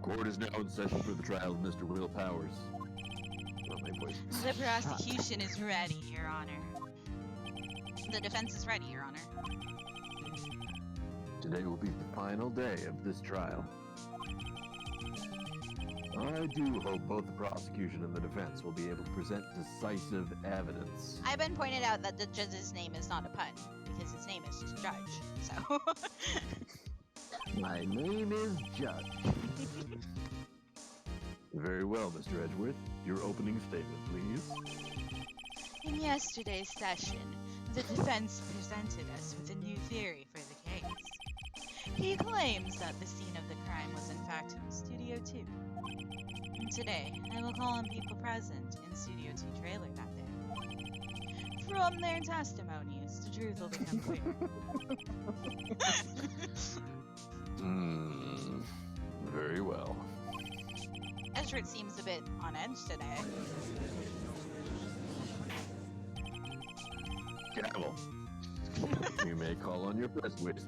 Court is now in session for the trial of Mr. Will Powers. Oh, my voice. The prosecution is ready, Your Honor. The defense is ready, Your Honor. Today will be the final day of this trial. I do hope both the prosecution and the defense will be able to present decisive evidence. I've been pointed out that the judge's name is not a pun, because his name is just Judge, so... My name is Judge. Very well, Mr. Edgeworth. Your opening statement, please. In yesterday's session, the defense presented us with a new theory for the case. He claims that the scene of the crime was in fact in Studio 2. And today, I will call on people present in Studio 2 trailer that day. From their testimonies, the truth will become clear. Very well. Edgeworth seems a bit on edge today. Gavel. You may call on your first witness.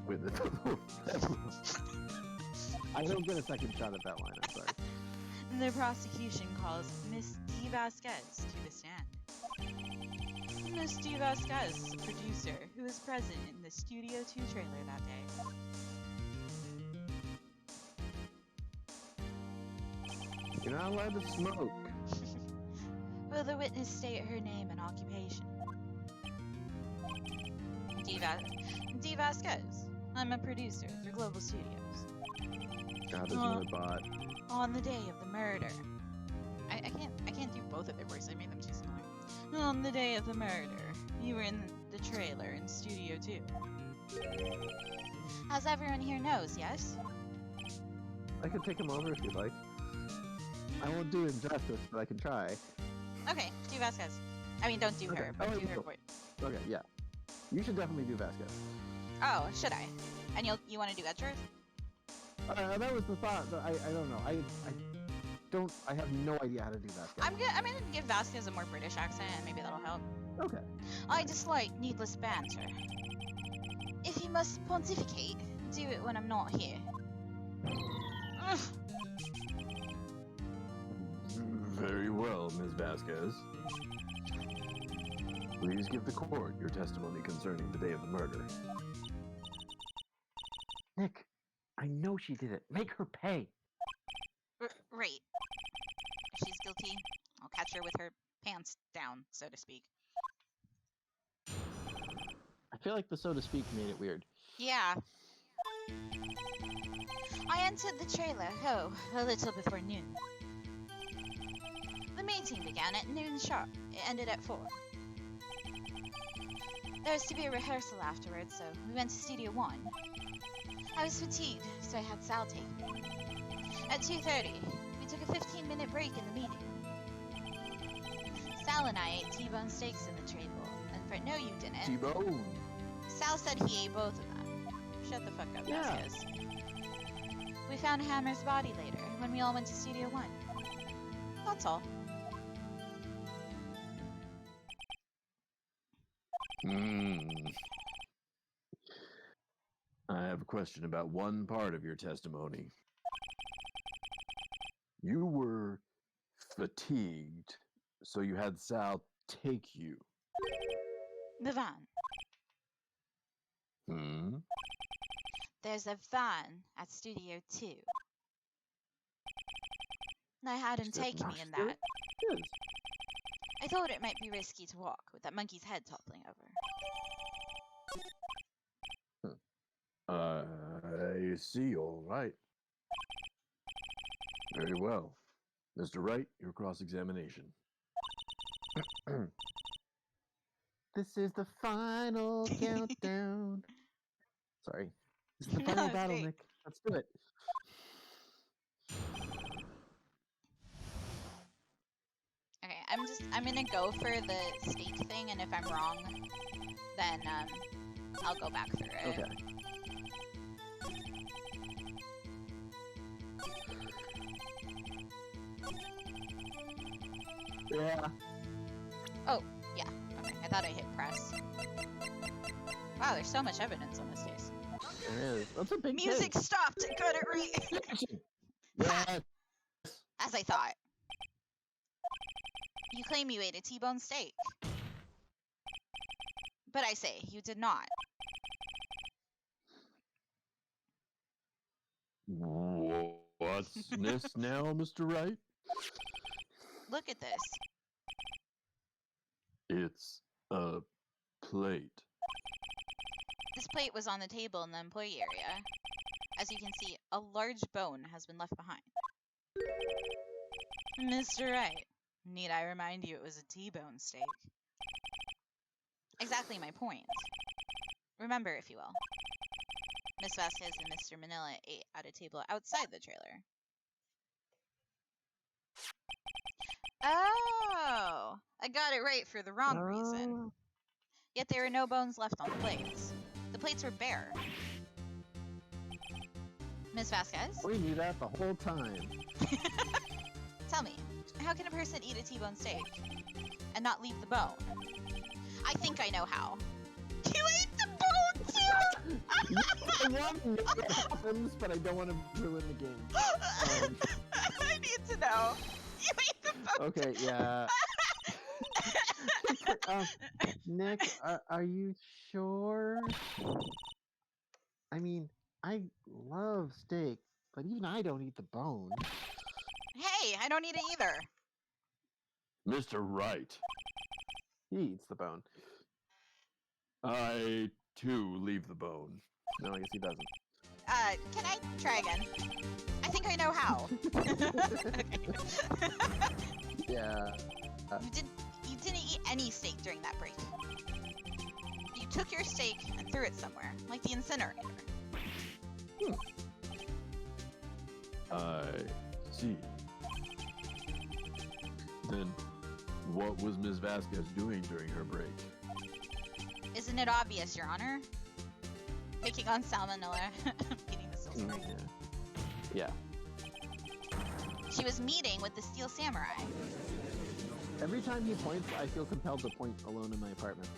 I don't get a second shot at that line, I'm sorry. The prosecution calls Miss D. Vasquez to the stand. Miss D. Vasquez is a producer who was present in the Studio 2 trailer that day. You're not allowed to smoke. Will the witness state her name and occupation? D. Vasquez. I'm a producer for Global Studios. God, there's another bot. On the day of the murder. I can't do both of their voices. I made them too similar. On the day of the murder, you were in the trailer in Studio 2. As everyone here knows, yes? I can take him over if you'd like. I won't do him justice, but I can try. Okay, do Vasquez. I mean, don't do Okay. her, but Oh, do her cool. voice. Okay, yeah. You should definitely do Vasquez. Oh, should I? And you want to do Edgeworth? That was the thought. I don't know. I have no idea how to do Vasquez. I'm gonna give Vasquez a more British accent, and maybe that'll help. Okay. I dislike needless banter. If you must pontificate, do it when I'm not here. Ugh. Very well, Ms. Vasquez. Please give the court your testimony concerning the day of the murder. Nick, I know she did it. Make her pay. Right. If she's guilty, I'll catch her with her pants down, so to speak. I feel like the so to speak made it weird. Yeah. I entered the trailer, a little before noon. The meeting began at noon sharp. It ended at 4. There was to be a rehearsal afterwards, so we went to Studio 1. I was fatigued, so I had Sal take me. At 2:30, we took a 15-minute break in the meeting. Sal and I ate T-bone steaks in the trade bowl, and for no you didn't. T-Bone! Sal said he ate both of them. Shut the fuck up, Yeah. Vasquez. We found Hammer's body later, when we all went to Studio 1. That's all. I have a question about one part of your testimony. You were fatigued, so you had Sal take you. The van. Hmm? There's a van at Studio 2. And I had him Is it take me in that. Yes. I thought it might be risky to walk with that monkey's head toppling over. I see, all right. Very well. Mr. Wright, your cross-examination. This is the final countdown. Sorry. This is the final That's battle, great. Nick. Let's do it. Okay, I'm gonna go for the stake thing, and if I'm wrong, then I'll go back through it. Okay. Yeah. Oh, yeah. Okay, I thought I hit press. Wow, there's so much evidence on this case. There is. That's a big Music case. stopped. I got it right. Yeah. As I thought. You claim you ate a T-bone steak. But I say, you did not. What's this now, Mr. Wright? Look at this. It's a plate. This plate was on the table in the employee area. As you can see, a large bone has been left behind. Mr. Wright, need I remind you it was a T-bone steak? Exactly my point. Remember, if you will. Miss Vasquez and Mr. Manila ate at a table outside the trailer. Oh! I got it right for the wrong reason. Yet there were no bones left on the plates. The plates were bare. Miss Vasquez? We knew that the whole time. Tell me, how can a person eat a T-bone steak and not leave the bone? I think I know how. You ate the bone too! I want to know what happens, but I don't want to ruin the game. I need to know. You ate the bone. Okay, yeah. Nick, are you sure? I mean, I love steak, but even I don't eat the bone. Hey, I don't eat it either. Mr. Wright, He eats the bone. I too leave the bone. No, I guess he doesn't. Can I try again? I think I know how. Yeah. You didn't eat any steak during that break. You took your steak and threw it somewhere, like the incinerator. I see. Then, what was Ms. Vasquez doing during her break? Isn't it obvious, Your Honor? Picking on salmonella, eating the silver. Yeah. She was meeting with the Steel Samurai. Every time he points, I feel compelled to point alone in my apartment.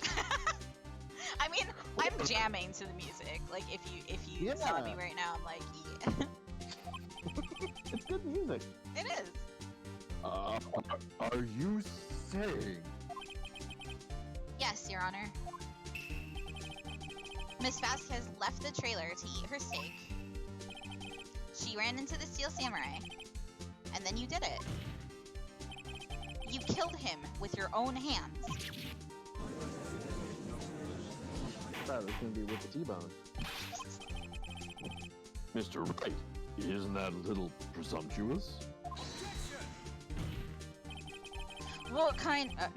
I mean, I'm jamming to the music. Like, if you saw me right now, I'm like, yeah. It's good music. It is. Are you saying? Yes, Your Honor. Miss Vasquez left the trailer to eat her steak. She ran into the Steel Samurai. And then you did it. You killed him with your own hands. I thought it was going to be with the T-bone. Mr. Wright, isn't that a little presumptuous? What kind I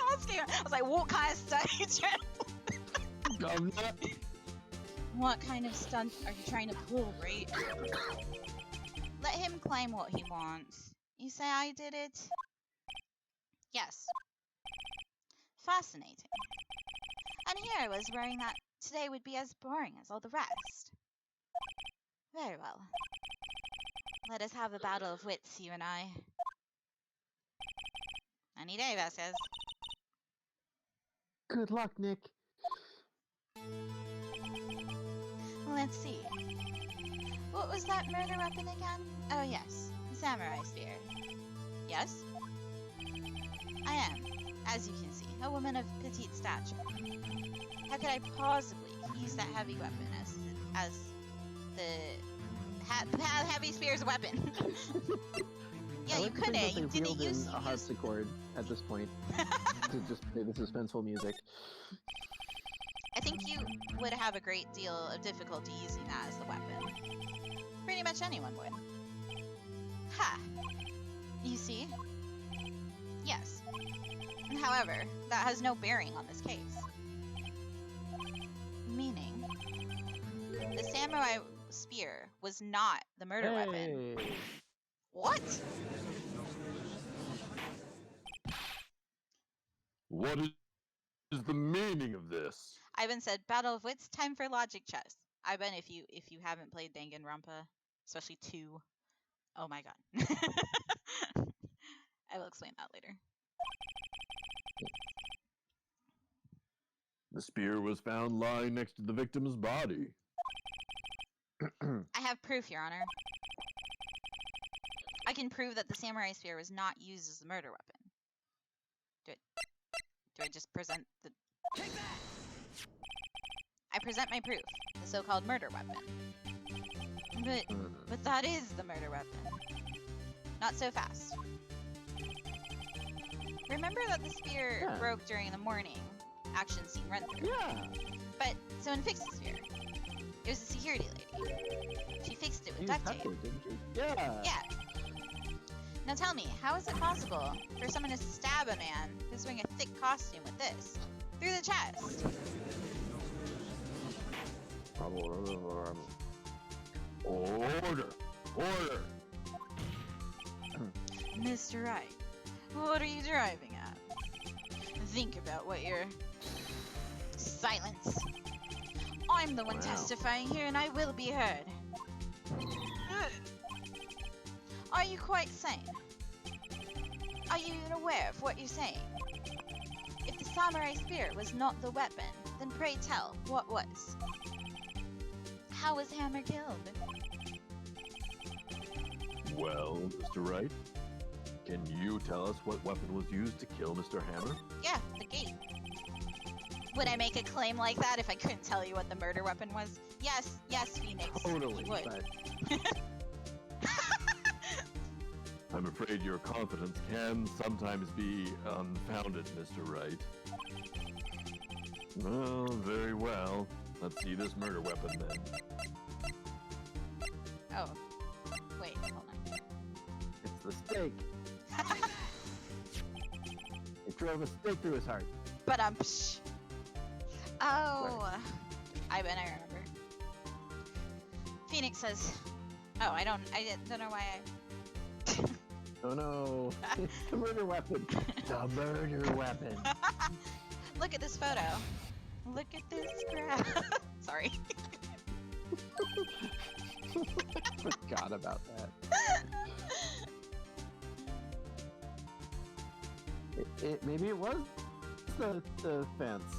almost came, I was like, what kind of stunt are you trying to What kind of stunt are you trying to pull, right? Let him claim what he wants. You say I did it? Yes. Fascinating. And here I was worrying that today would be as boring as all the rest. Very well. Let us have a battle of wits, you and I. Any day, Vasquez. Good luck, Nick. Let's see. What was that murder weapon again? Oh yes, the samurai spear. Yes? I am, as you can see, a woman of petite stature. How could I possibly use that heavy weapon as the heavy spear as a weapon? Yeah, I you like to think couldn't. that they You didn't wheeled use in a harpsichord at this point to just play the suspenseful music. I think you would have a great deal of difficulty using that as the weapon. Pretty much anyone would. Ha! You see? Yes. However, that has no bearing on this case. Meaning, the samurai spear was not the murder weapon. What? What is the meaning of this? Ivan said, "Battle of wits, time for logic chess." Ivan, if you haven't played Danganronpa, especially 2, oh my god. I will explain that later. The spear was found lying next to the victim's body. I have proof, Your Honor. I can prove that the samurai spear was not used as the murder weapon. Do I just present the... I present my proof, the so-called murder weapon. But that is the murder weapon. Not so fast. Remember that the spear broke during the morning action scene run-through? Yeah. But someone fixed the spear. It was a security lady. She fixed it with duct tape. Didn't she? Yeah. Yeah. Now tell me, how is it possible for someone to stab a man who's wearing a thick costume with this? Through the chest? Order! Order! Mr. Wright, what are you driving at? Think about what you're... Silence. I'm the one testifying here and I will be heard. Are you quite sane? Are you even aware of what you're saying? If the samurai spear was not the weapon, then pray tell, what was? How was Hammer killed? Well, Mr. Wright, can you tell us what weapon was used to kill Mr. Hammer? Yeah, the gate. Would I make a claim like that if I couldn't tell you what the murder weapon was? Yes, Phoenix. Totally. You would. But I'm afraid your confidence can sometimes be unfounded, Mr. Wright. Well, very well. Let's see this murder weapon then. Oh. Wait, hold on. it's the stake. It drove a stake through his heart. But oh. I remember. Phoenix says, oh, I don't know why I... Oh no, it's the murder weapon. The murder weapon. Look at this photo. Look at this graph. Sorry. I forgot about that. Maybe it was the fence.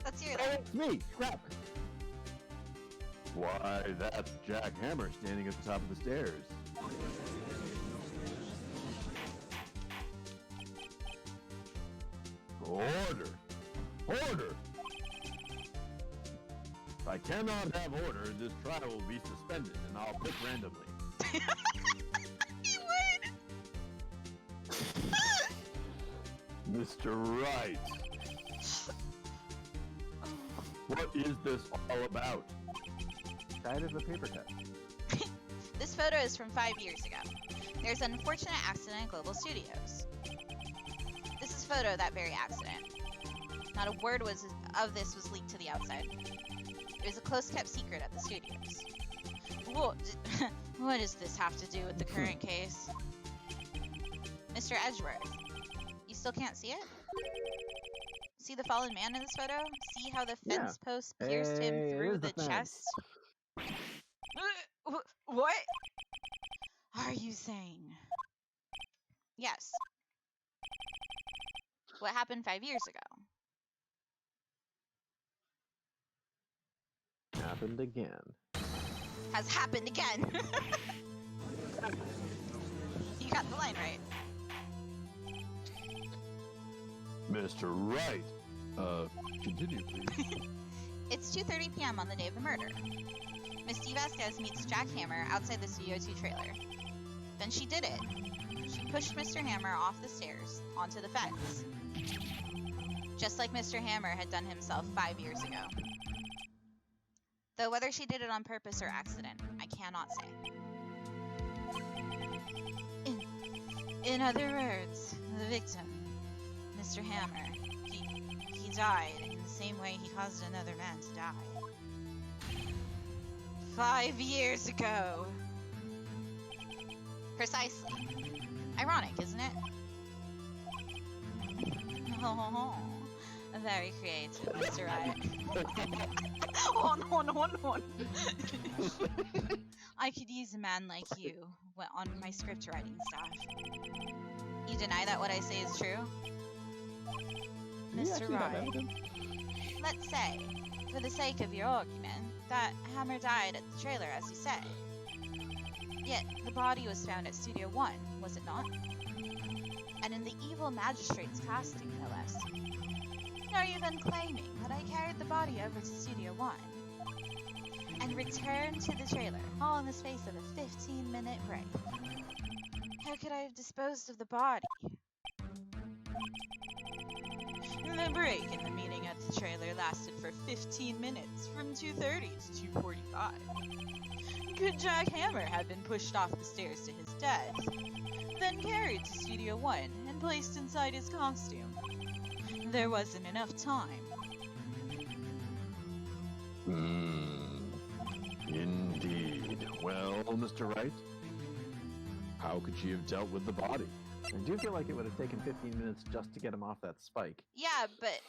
Let's hear Oh, that. it's me. Crap. Why, that's Jack Hammer standing at the top of the stairs. Order! Order! If I cannot have order, this trial will be suspended and I'll pick randomly. You would! Mr. Wright! What is this all about? Side of a paper cut. This photo is from 5 years ago. There's an unfortunate accident at Global Studios. This is a photo of that very accident. Not a word of this was leaked to the outside. It was a close-kept secret at the studios. What does this have to do with the current case? Mr. Edgeworth, you still can't see it? See the fallen man in this photo? See how the fence post pierced him through the chest? What are you saying? Yes. What happened 5 years ago? Happened again. Has happened again. You got the line right. Mr. Wright. Continue, please. It's 2:30 p.m. on the day of the murder. Misty Vasquez meets Jack Hammer outside the Studio 2 trailer. Then she did it. She pushed Mr. Hammer off the stairs onto the fence. Just like Mr. Hammer had done himself 5 years ago. Though whether she did it on purpose or accident, I cannot say. In other words, the victim, Mr. Hammer, he died in the same way he caused another man to die. 5 years ago. Precisely. Ironic, isn't it? Oh, very creative, Mr. Wright. Oh, no. I could use a man like you on my script writing staff. You deny that what I say is true? Mr. Wright, let's say, for the sake of your argument, that Hammer died at the trailer, as you say. Yet, the body was found at Studio 1, was it not? And in the evil magistrate's costume, no less. Are you then claiming that I carried the body over to Studio 1 and returned to the trailer, all in the space of a 15-minute break? How could I have disposed of the body? The break in the meeting at the trailer lasted for 15 minutes, from 2:30 to 2:45. Could Jack Hammer have been pushed off the stairs to his death, then carried to Studio 1 and placed inside his costume? There wasn't enough time. Indeed. Well, Mr. Wright, how could she have dealt with the body? I do feel like it would have taken 15 minutes just to get him off that spike. Yeah, but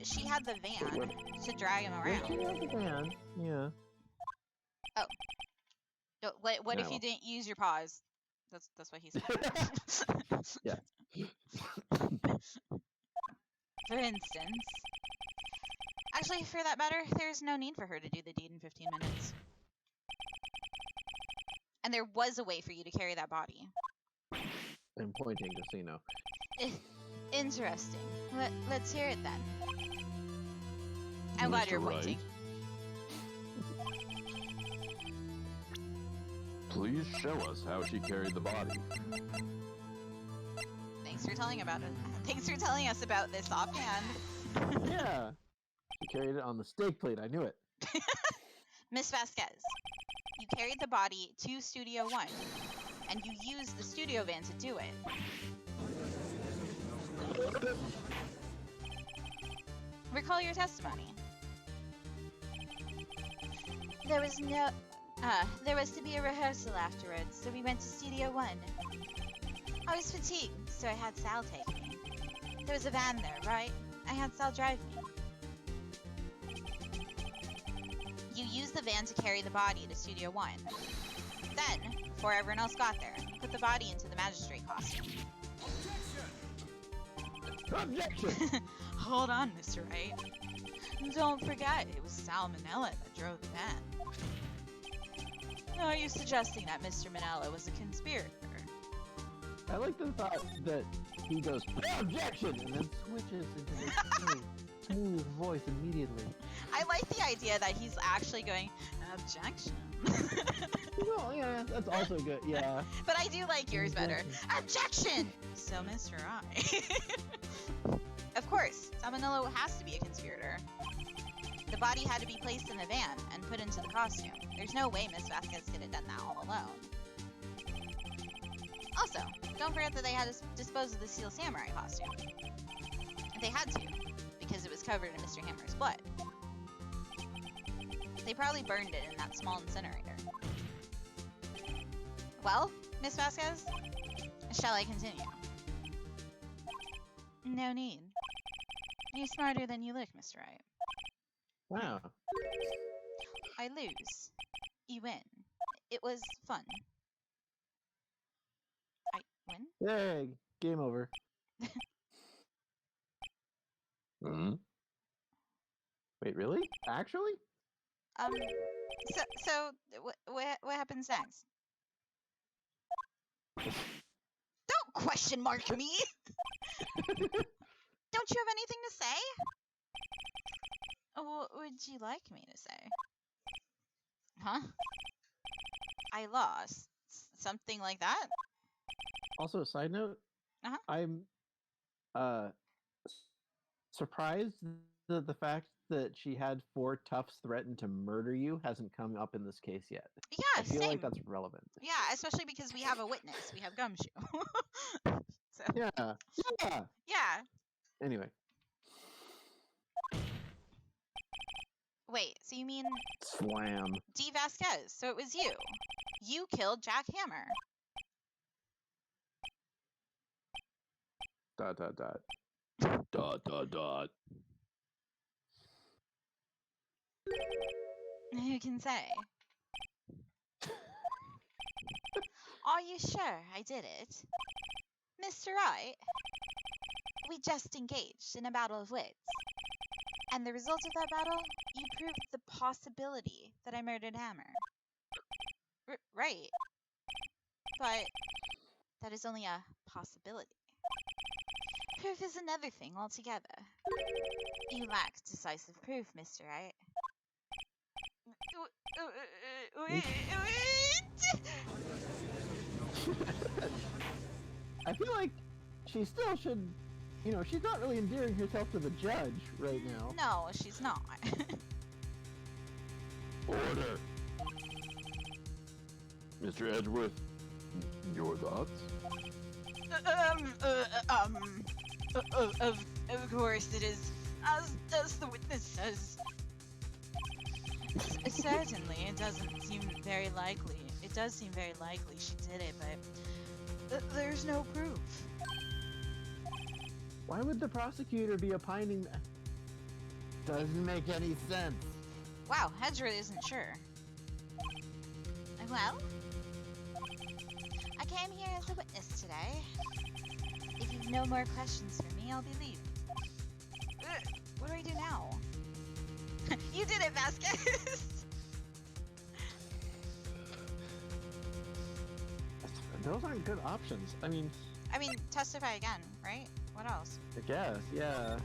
she had the van to drag him around. She had the van, yeah. Oh. What if you didn't use your paws? That's what he said. Yeah. For instance. Actually, for that matter, there's no need for her to do the deed in 15 minutes. And there was a way for you to carry that body. I'm pointing just so you know. Interesting. Let's hear it then. I'm glad you're pointing. Please show us how she carried the body. Thanks for telling us about this offhand. Yeah. She carried it on the steak plate. I knew it. Miss Vasquez, you carried the body to Studio 1, and you used the studio van to do it. Recall your testimony. There was to be a rehearsal afterwards, so we went to Studio 1. I was fatigued, so I had Sal take me. There was a van there, right? I had Sal drive me. You used the van to carry the body to Studio 1. Then, before everyone else got there, you put the body into the magistrate costume. Objection! Hold on, Mr. Wright. Don't forget, it was Sal Manella that drove the van. Are you suggesting that Mr. Manella was a conspirator? I like the thought that he goes, objection! And then switches into this smooth voice immediately. I like the idea that he's actually going, objection. Well, yeah, that's also good, yeah. But I do like yours better. Objection! So, Mr. I. Of course, Salmonello has to be a conspirator. The body had to be placed in the van and put into the costume. There's no way Miss Vasquez could have done that all alone. Also, don't forget that they had to dispose of the Steel Samurai costume. They had to, because it was covered in Mr. Hammer's blood. They probably burned it in that small incinerator. Well, Miss Vasquez, shall I continue? No need. You're smarter than you look, Mr. Wright. Wow. I lose. You win. It was fun. I win? Yay, game over. Wait, really? Actually? So what happens next? Don't question mark me! Don't you have anything to say? What would you like me to say? Huh? I lost. Something like that? Also, side note, Uh-huh. I'm surprised that the fact that she had 4 toughs threaten to murder you hasn't come up in this case yet. Yeah, I feel same. like that's relevant. Yeah, especially because we have a witness. We have Gumshoe. So, Yeah. yeah. Anyway, Wait, so you mean slam. D. Vasquez? So it was you. You killed Jack Hammer. ... Who can say? Are you sure I did it? Mr. Wright, we just engaged in a battle of wits. And the result of that battle, you proved the possibility that I murdered Hammer. Right. But that is only a possibility. Proof is another thing altogether. You lack decisive proof, Mr. Wright. I feel like she still should, she's not really endearing herself to the judge right now. No, she's not. Order. Mr. Edgeworth, your thoughts? Of course it is, as the witness says. Certainly, it doesn't seem very likely. It does seem very likely she did it, but there's no proof. Why would the prosecutor be opining that? Doesn't make any sense. Wow, Hedgeworth isn't sure. Well, I came here as a witness today. If you've no more questions for me, I'll be leaving. What do I do now? You did it, Vasquez! Those aren't good options. I mean, testify again, right? What else? I guess, yeah.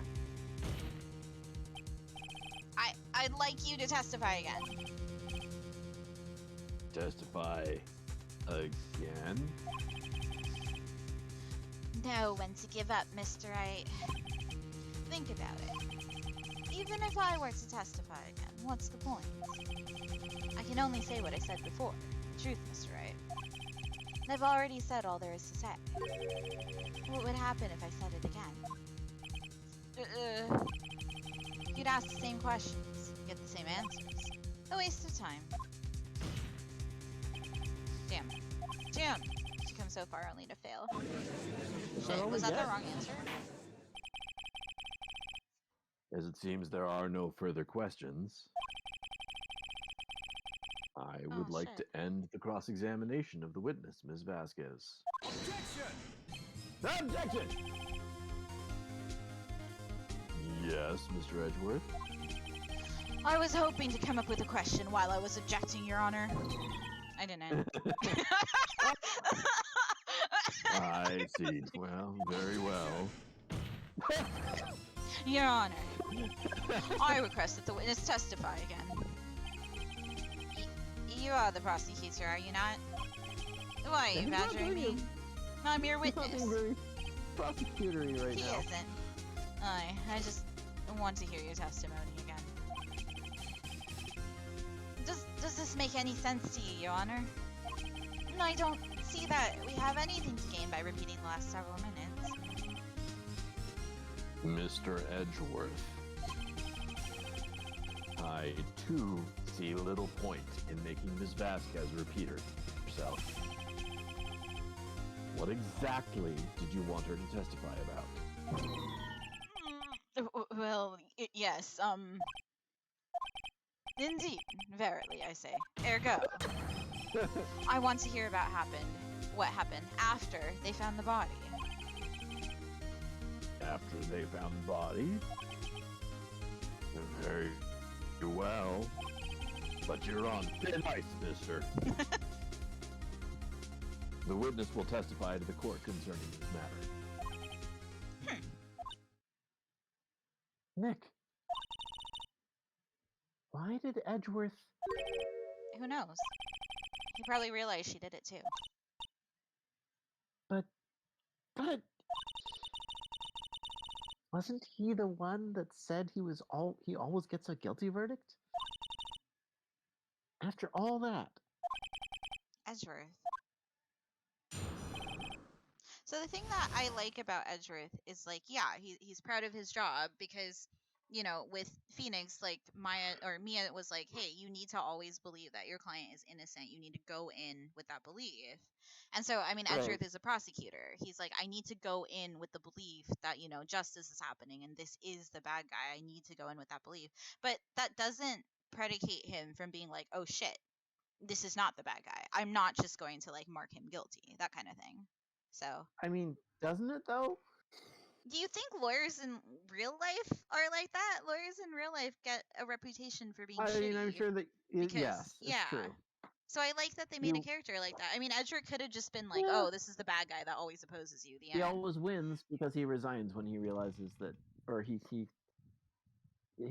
I'd like you to testify again. Testify again? Know when to give up, Mr. Wright. Think about it. Even if I were to testify again, what's the point? I can only say what I said before. The truth, Mr. Wright. I've already said all there is to say. What would happen if I said it again? You'd ask the same questions, get the same answers. A waste of time. Damn. To come so far only to fail. Shit, was that the wrong answer? As it seems there are no further questions, I would like to end the cross-examination of the witness, Ms. Vasquez. Objection! Objection! Yes, Mr. Edgeworth? I was hoping to come up with a question while I was objecting, Your Honor. I didn't. I see. Well, very well. Your Honor, I request that the witness testify again. You are the prosecutor, are you not? Why are you badgering me? I'm your witness. He's not being very prosecutory right He now. isn't. I just want to hear your testimony again. Does this make any sense to you, Your Honor? No, I don't see that we have anything to gain by repeating the last several minutes. Mr. Edgeworth, I, too, see little point in making Ms. Vasquez repeat herself. What exactly did you want her to testify about? Well, yes, indeed, verily, I say. Ergo, I want to hear about what happened after they found the body. After they found the body? Very well. But you're on thin ice, mister. The witness will testify to the court concerning this matter. Nick, why did Edgeworth... Who knows? He probably realized she did it too. But... Wasn't he the one that said he always gets a guilty verdict? After all that. Edgeworth. So the thing that I like about Edgeworth is, like, yeah, he's proud of his job because, you know, with Phoenix, like, Mia was like, hey, you need to always believe that your client is innocent. You need to go in with that belief. And so, I mean, Edgeworth is a prosecutor. He's like, I need to go in with the belief that, you know, justice is happening and this is the bad guy. I need to go in with that belief. But that doesn't predicate him from being like, oh shit, this is not the bad guy. I'm not just going to, like, mark him guilty, that kind of thing. So, I mean, doesn't it though? do you think lawyers in real life are like that? Lawyers in real life get a reputation for being shitty. I mean, I'm sure that yes, it's true. So I like that they made a character like that. I mean, Edgeworth could have just been like, Yeah. "Oh, this is the bad guy that always opposes you." The He end. always wins because he resigns when he realizes that, or he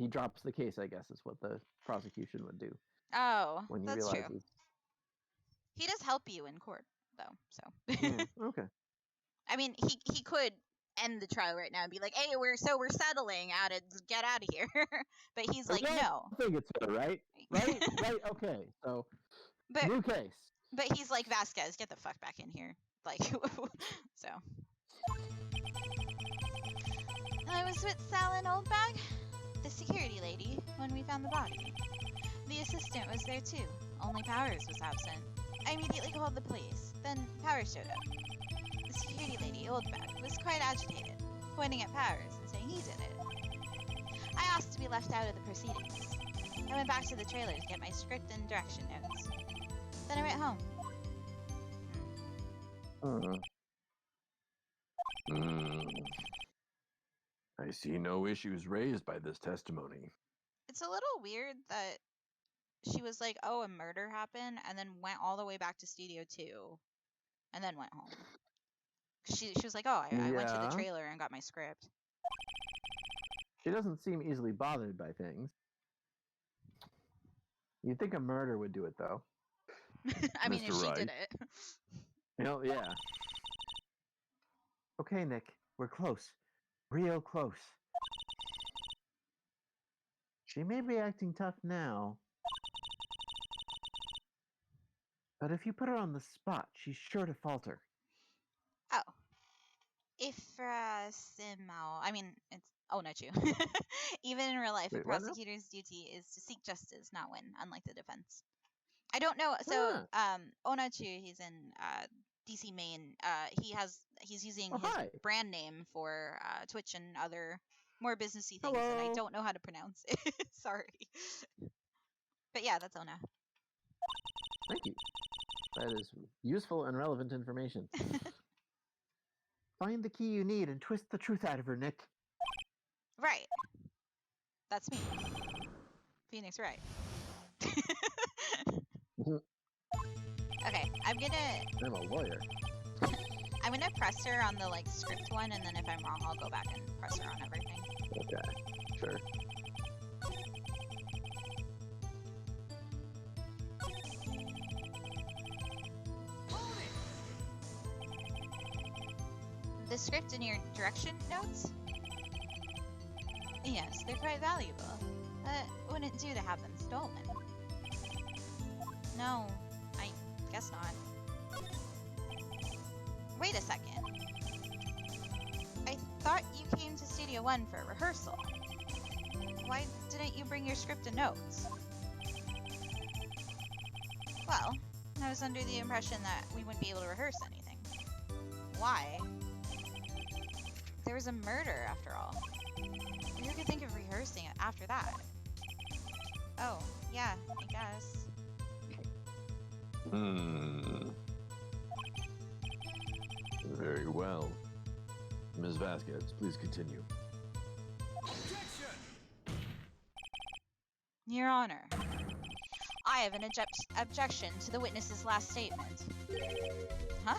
drops the case. I guess is what the prosecution would do. Oh, when he that's realizes. true. He does help you in court, though. So. Okay. I mean, he could end the trial right now and be like, "Hey, we're settling out it. Get out of here." But he's like, "No." I think it's fair, right? Right? Okay. So, new case. But he's like, "Vasquez, get the fuck back in here." Like, so. I was with Sal and Oldbag, the security lady, when we found the body. The assistant was there too, only Powers was absent. I immediately called the police, then Powers showed up. The security lady, Oldbag, was quite agitated, pointing at Powers and saying he did it. I asked to be left out of the proceedings. I went back to the trailer to get my script and direction notes. Then I went home. I see no issues raised by this testimony. It's a little weird that she was like, oh, a murder happened, and then went all the way back to Studio 2, and then went home. She was like, oh, I went to the trailer and got my script. She doesn't seem easily bothered by things. You'd think a murder would do it, though. I mean, if she did it. Yeah. Okay, Nick, we're close. Real close. She may be acting tough now, but if you put her on the spot, she's sure to falter. Oh. Ifrasimao. I mean, it's Onachu. Even in real life, a prosecutor's duty is to seek justice, not win, unlike the defense. I don't know. So, Onachu, he's in DC Main. He's using his brand name for Twitch and other more businessy things, and I don't know how to pronounce it. Sorry. But yeah, that's Ona. Thank you. That is useful and relevant information. Find the key you need and twist the truth out of her, Nick. Right. That's me. Phoenix, right. Okay, I'm a lawyer. I'm gonna press her on the script one, and then if I'm wrong, I'll go back and press her on everything. Okay, sure. The script and your direction notes? Yes, they're quite valuable. Wouldn't do to have them stolen. No, I guess not. Wait a second. I thought you came to Studio 1 for rehearsal. Why didn't you bring your script and notes? Well, I was under the impression that we wouldn't be able to rehearse anything. Why? There was a murder, after all. Who could think of rehearsing it after that? Oh, yeah, I guess. Very well. Ms. Vasquez, please continue. Your Honor, I have an objection to the witness's last statement. Huh?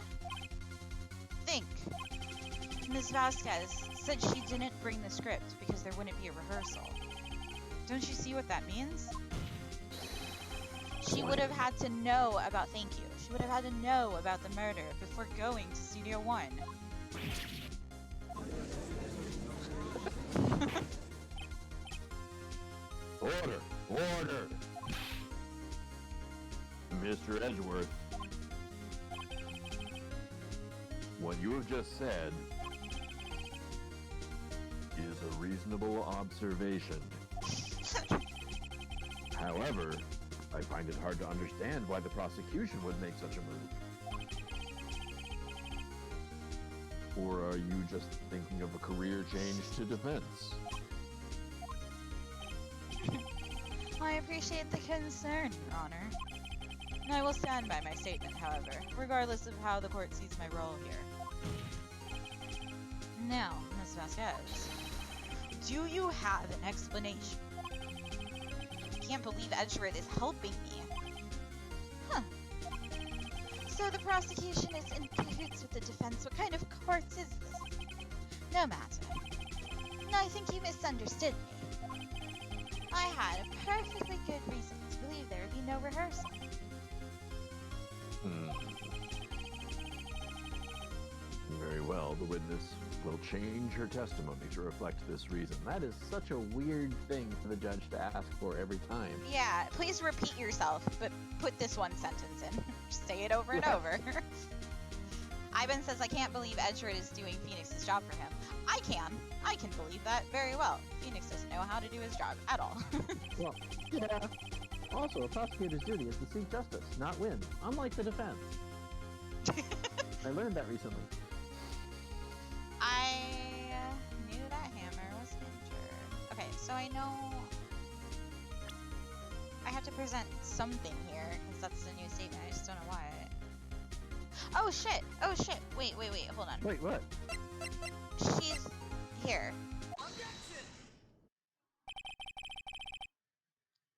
Think. Ms. Vasquez said she didn't bring the script because there wouldn't be a rehearsal. Don't you see what that means? She would have had to know about, thank you, she would have had to know about the murder before going to Studio One. Order! Order! Mr. Edgeworth, what you have just said is a reasonable observation. However, I find it hard to understand why the prosecution would make such a move. Or are you just thinking of a career change to defense? I appreciate the concern, Your Honor. I will stand by my statement, however, regardless of how the court sees my role here. Now, Ms. Vasquez, do you have an explanation? I can't believe Edgeworth is helping me. Huh. So the prosecution is in cahoots with the defense. What kind of court is this? No matter. I think you misunderstood me. I had a perfectly good reason to believe there would be no rehearsal. Very well, the witness will change her testimony to reflect this reason. That is such a weird thing for the judge to ask for every time. Yeah, please repeat yourself, but put this one sentence in. Just say it over and over. Ivan says, I can't believe Edgeworth is doing Phoenix's job for him. I can believe that very well. Phoenix doesn't know how to do his job at all. Well, yeah. Also, a prosecutor's duty is to seek justice, not win, unlike the defense. I learned that recently. I knew that Hammer was injured. Okay, so I know I have to present something here, because that's the new statement. I just don't know why. Oh shit! Oh shit! Wait, hold on. Wait, what? She's here.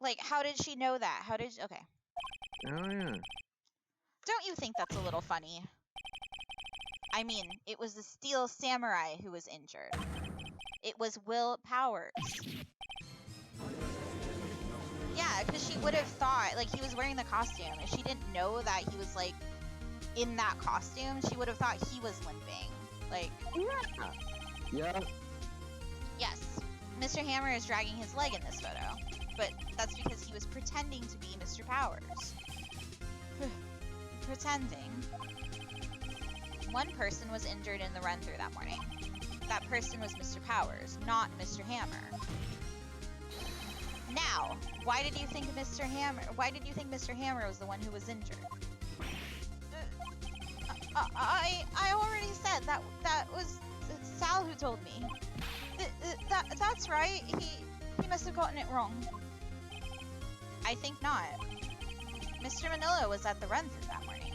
Like, how did she know that? Okay. Oh, yeah. Don't you think that's a little funny? I mean, it was the Steel Samurai who was injured. It was Will Powers. Yeah, because she would have thought, like, he was wearing the costume. If she didn't know that he was, like, in that costume, she would have thought he was limping. Like, Yeah. yes, Mr. Hammer is dragging his leg in this photo, but that's because he was pretending to be Mr. Powers. Pretending. One person was injured in the run-through that morning. That person was Mr. Powers, not Mr. Hammer. Now, why did you think Mr. Hammer was the one who was injured? I already said that was Sal who told me. That's right. He must have gotten it wrong. I think not. Mr. Manila was at the run-through that morning.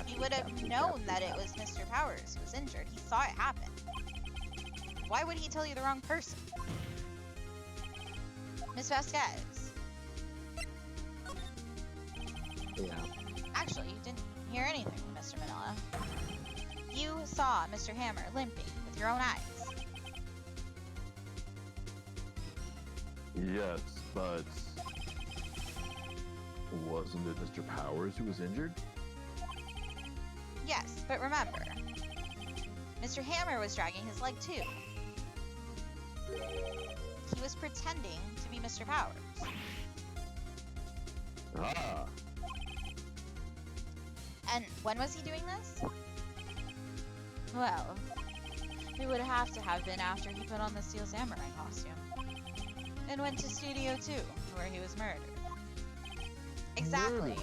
He would have known that it was Mr. Powers who was injured. He saw it happen. Why would he tell you the wrong person? Miss Vasquez. Yeah. Actually, you didn't hear anything from Mr. Manila. You saw Mr. Hammer limping with your own eyes. Yes, but wasn't it Mr. Powers who was injured? Yes, but remember, Mr. Hammer was dragging his leg too. He was pretending to be Mr. Powers. Ah, And when was he doing this? Well, it would have to have been after he put on the Steel Samurai costume and went to Studio 2, where he was murdered. Exactly.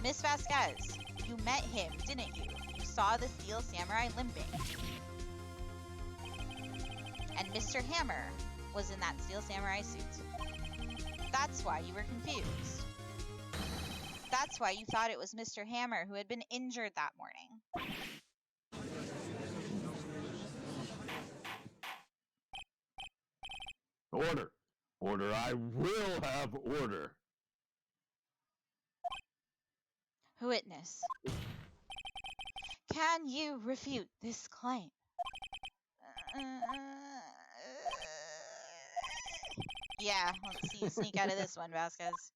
Miss Vasquez, you met him, didn't you? You saw the Steel Samurai limping. And Mr. Hammer was in that Steel Samurai suit. That's why you were confused. That's why you thought it was Mr. Hammer who had been injured that morning. order! Order, I will have order! Witness. Can you refute this claim? Yeah, let's see you sneak out of this one, Vasquez.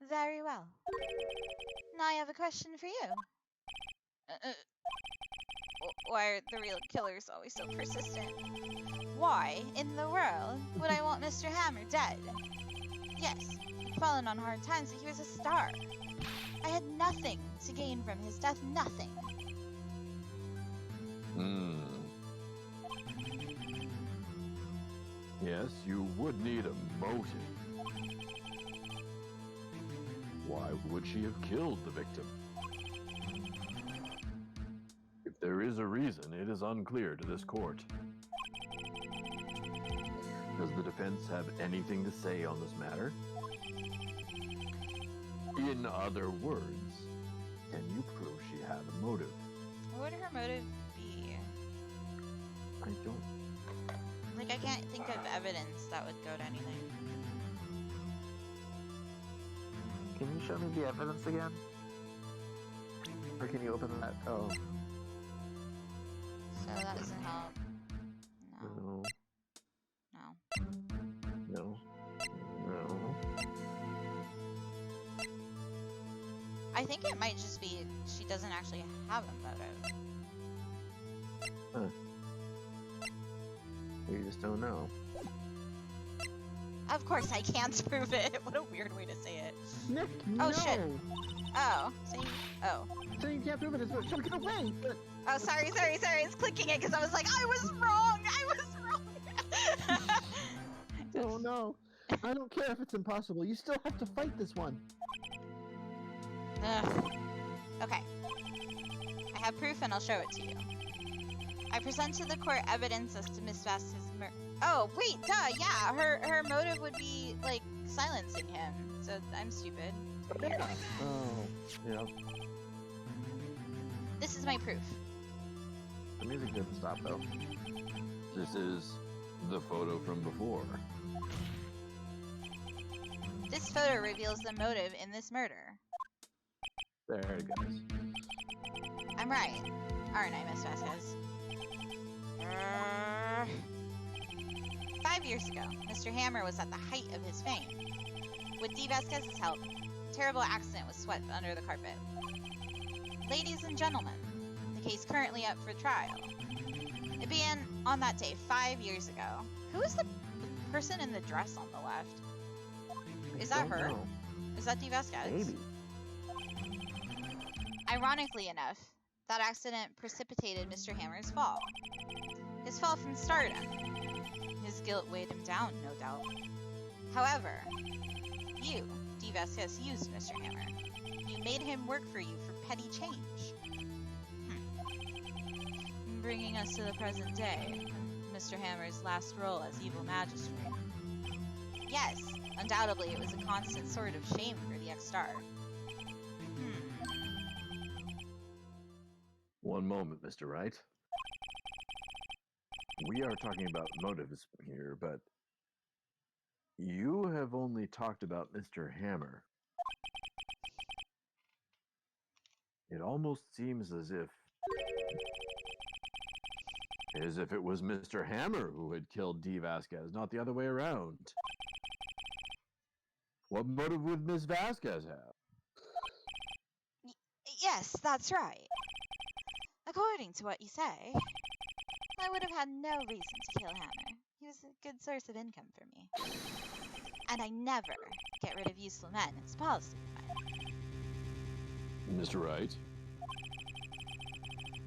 Very well. Now I have a question for you. Why are the real killers always so persistent? Why in the world would I want Mr. Hammer dead? Yes, he'd fallen on hard times, but he was a star. I had nothing to gain from his death, nothing. Yes, you would need a motive. Why would she have killed the victim? If there is a reason, it is unclear to this court. Does the defense have anything to say on this matter? In other words, can you prove she had a motive? What would her motive be? I don't. Like, I can't think of evidence that would go to anything. Can you show me the evidence again? Or can you open that? Oh. So that doesn't help. No. No. No. No. No. I think it might just be she doesn't actually have a motive. Huh. You just don't know. Of course I can't prove it. What a weird way to say it. Nick, Oh, no! shit. Oh, so you, oh. So you can't prove it, it's so get away! But... Oh, sorry. It's clicking it because I was like, I was wrong! Oh no. I don't care if it's impossible. You still have to fight this one. Ugh. Okay. I have proof and I'll show it to you. I present to the court evidence as to Miss Vasquez's murder. Oh, wait, duh, yeah. Her motive would be, like, silencing him. So I'm stupid. Yeah. Oh, yeah. This is my proof. The music didn't stop though. This is the photo from before. This photo reveals the motive in this murder. There it goes. I'm right, aren't I, Miss Vasquez? 5 years ago, Mr. Hammer was at the height of his fame. With D. Vasquez's help, a terrible accident was swept under the carpet. Ladies and gentlemen, the case currently up for trial. It began on that day 5 years ago. Who is the person in the dress on the left? Is that her? No. Is that D. Vasquez? Maybe. Ironically enough, that accident precipitated Mr. Hammer's fall. His fall from stardom. His guilt weighed him down, no doubt. However, you, D. Vasquez, used Mr. Hammer. You made him work for you for petty change. Bringing us to the present day, Mr. Hammer's last role as evil magistrate. Yes, undoubtedly it was a constant sort of shame for the ex-star. One moment, Mr. Wright. We are talking about motives here, but you have only talked about Mr. Hammer. It almost seems as if it was Mr. Hammer who had killed D. Vasquez, not the other way around. What motive would Miss Vasquez have? Yes, that's right. According to what you say, I would have had no reason to kill Hammer. He was a good source of income for me. And I never get rid of useful men. It's a policy of mine. Mr. Wright?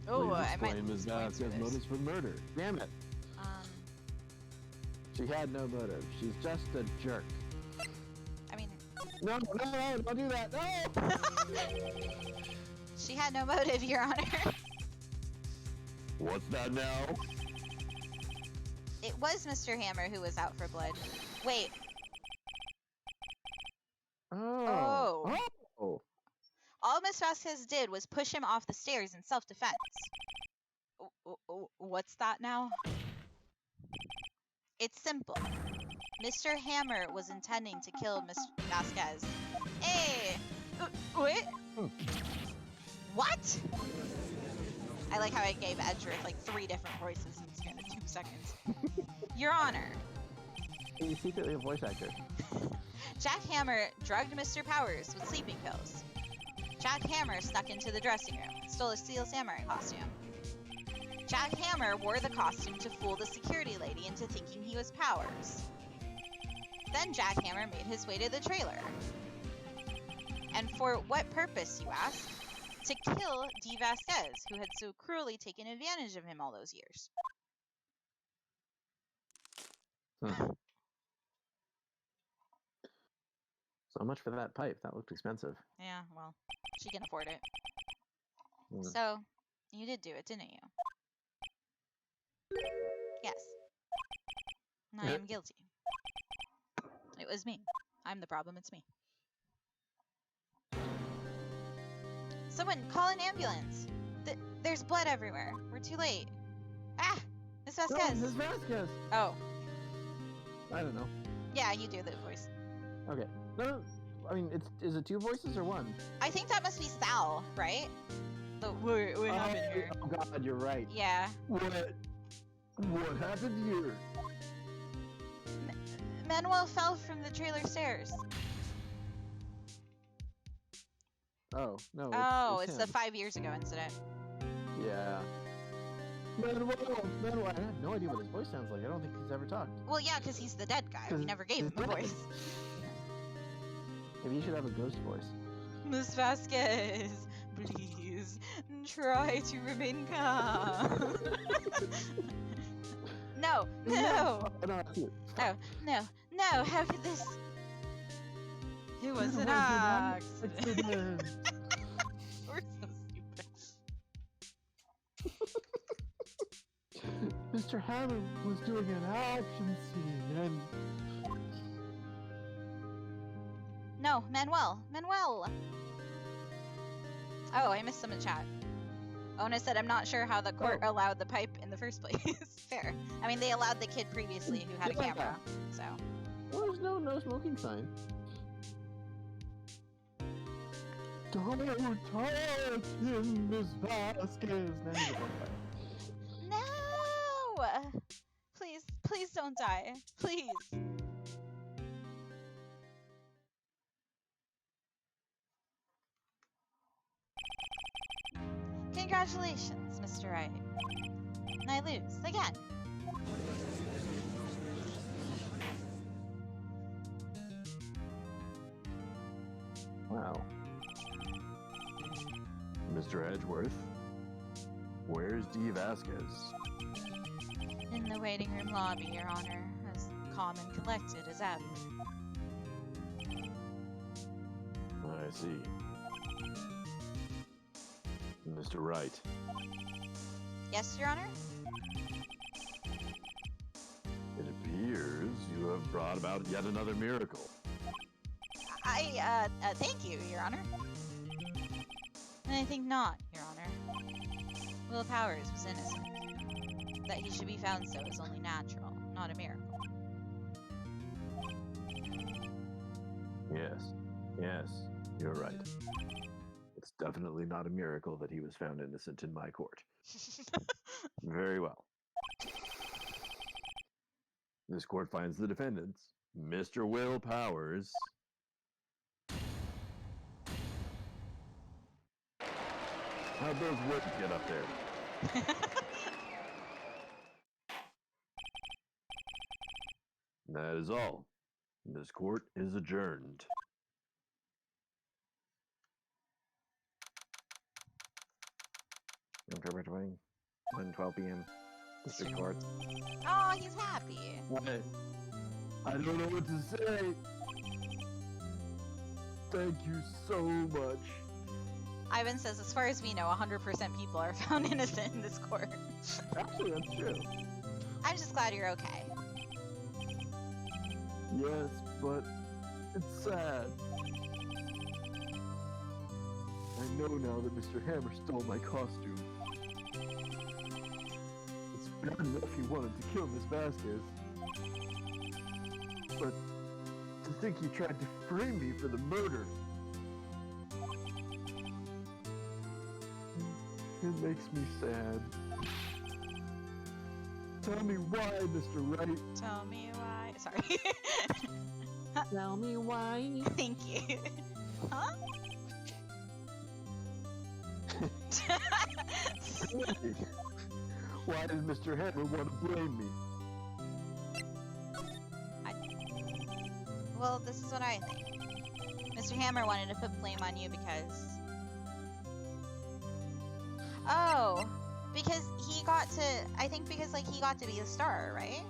Oh, I might explain Ms. Vasquez's motives for murder. Damn it. She had no motive. She's just a jerk. I mean... No, don't do that. No! She had no motive, Your Honor. What's that now? It was Mr. Hammer who was out for blood. Wait. Oh. All Miss Vasquez did was push him off the stairs in self-defense. What's that now? It's simple. Mr. Hammer was intending to kill Miss Vasquez. Hey! Wait? What? I like how I gave Edgeworth like 3 different voices in the span of 2 seconds. Your Honor. He's secretly a voice actor. Jack Hammer drugged Mr. Powers with sleeping pills. Jack Hammer snuck into the dressing room and stole a Steel Samurai costume. Jack Hammer wore the costume to fool the security lady into thinking he was Powers. Then Jack Hammer made his way to the trailer. And for what purpose, you ask? To kill Dee Vasquez, who had so cruelly taken advantage of him all those years. So much for that pipe. That looked expensive. Yeah, well, she can afford it. Mm. So, you did do it, didn't you? Yes. I am guilty. It was me. I'm the problem, it's me. Someone, call an ambulance! There's blood everywhere. We're too late. Ah! Miss Vasquez! No, Miss Vasquez! Oh. I don't know. Yeah, you do the voice. Okay. No, I mean, is it 2 voices or 1? I think that must be Sal, right? What happened here? Oh god, you're right. Yeah. What happened here? Manuel fell from the trailer stairs. Oh, no. It's the 5 years ago incident. Yeah. Manuel! I have no idea what his voice sounds like. I don't think he's ever talked. Well, yeah, because he's the dead guy. We never gave him a voice. Maybe you should have a ghost voice. Miss Vasquez, please try to remain calm. No. No, How could this? It was an accident. We're so stupid. Mr. Hammer was doing an action scene and... No, Manuel. Oh, I missed some in chat. Ona said, I'm not sure how the court allowed the pipe in the first place. Fair. I mean, they allowed the kid previously who had a camera, so. Well, there's no smoking sign. Don't touch him, Miss Vasquez. No! Please don't die. Please. Congratulations, Mr. Wright. And I lose again. Wow. Mr. Edgeworth, where's Dee Vasquez? In the waiting room lobby, Your Honor, as calm and collected as ever. I see. Mr. Wright. Yes, Your Honor? It appears you have brought about yet another miracle. Thank you, Your Honor. And I think not, Your Honor. Will Powers was innocent. That he should be found so is only natural, not a miracle. Yes, you're right. It's definitely not a miracle that he was found innocent in my court. Very well. This court finds the defendants, Mr. Will Powers. How'd those whips get up there? That is all. This court is adjourned. October 20, 12 p.m. District Court. Oh, he's happy. What? I don't know what to say. Thank you so much. Ivan says, as far as we know, 100% people are found innocent in this court. Actually, that's true. I'm just glad you're okay. Yes, but it's sad. I know now that Mr. Hammer stole my costume. It's bad enough he wanted to kill Miss Vasquez. But to think he tried to frame me for the murder. It makes me sad. Tell me why, Mr. Wright. Tell me why. Sorry. Tell me why. Thank you. Huh? Why did Mr. Hammer want to blame me? Well, this is what I think. Mr. Hammer wanted to put blame on you because... Oh! Because he got to... I think because, like, he got to be a star, right?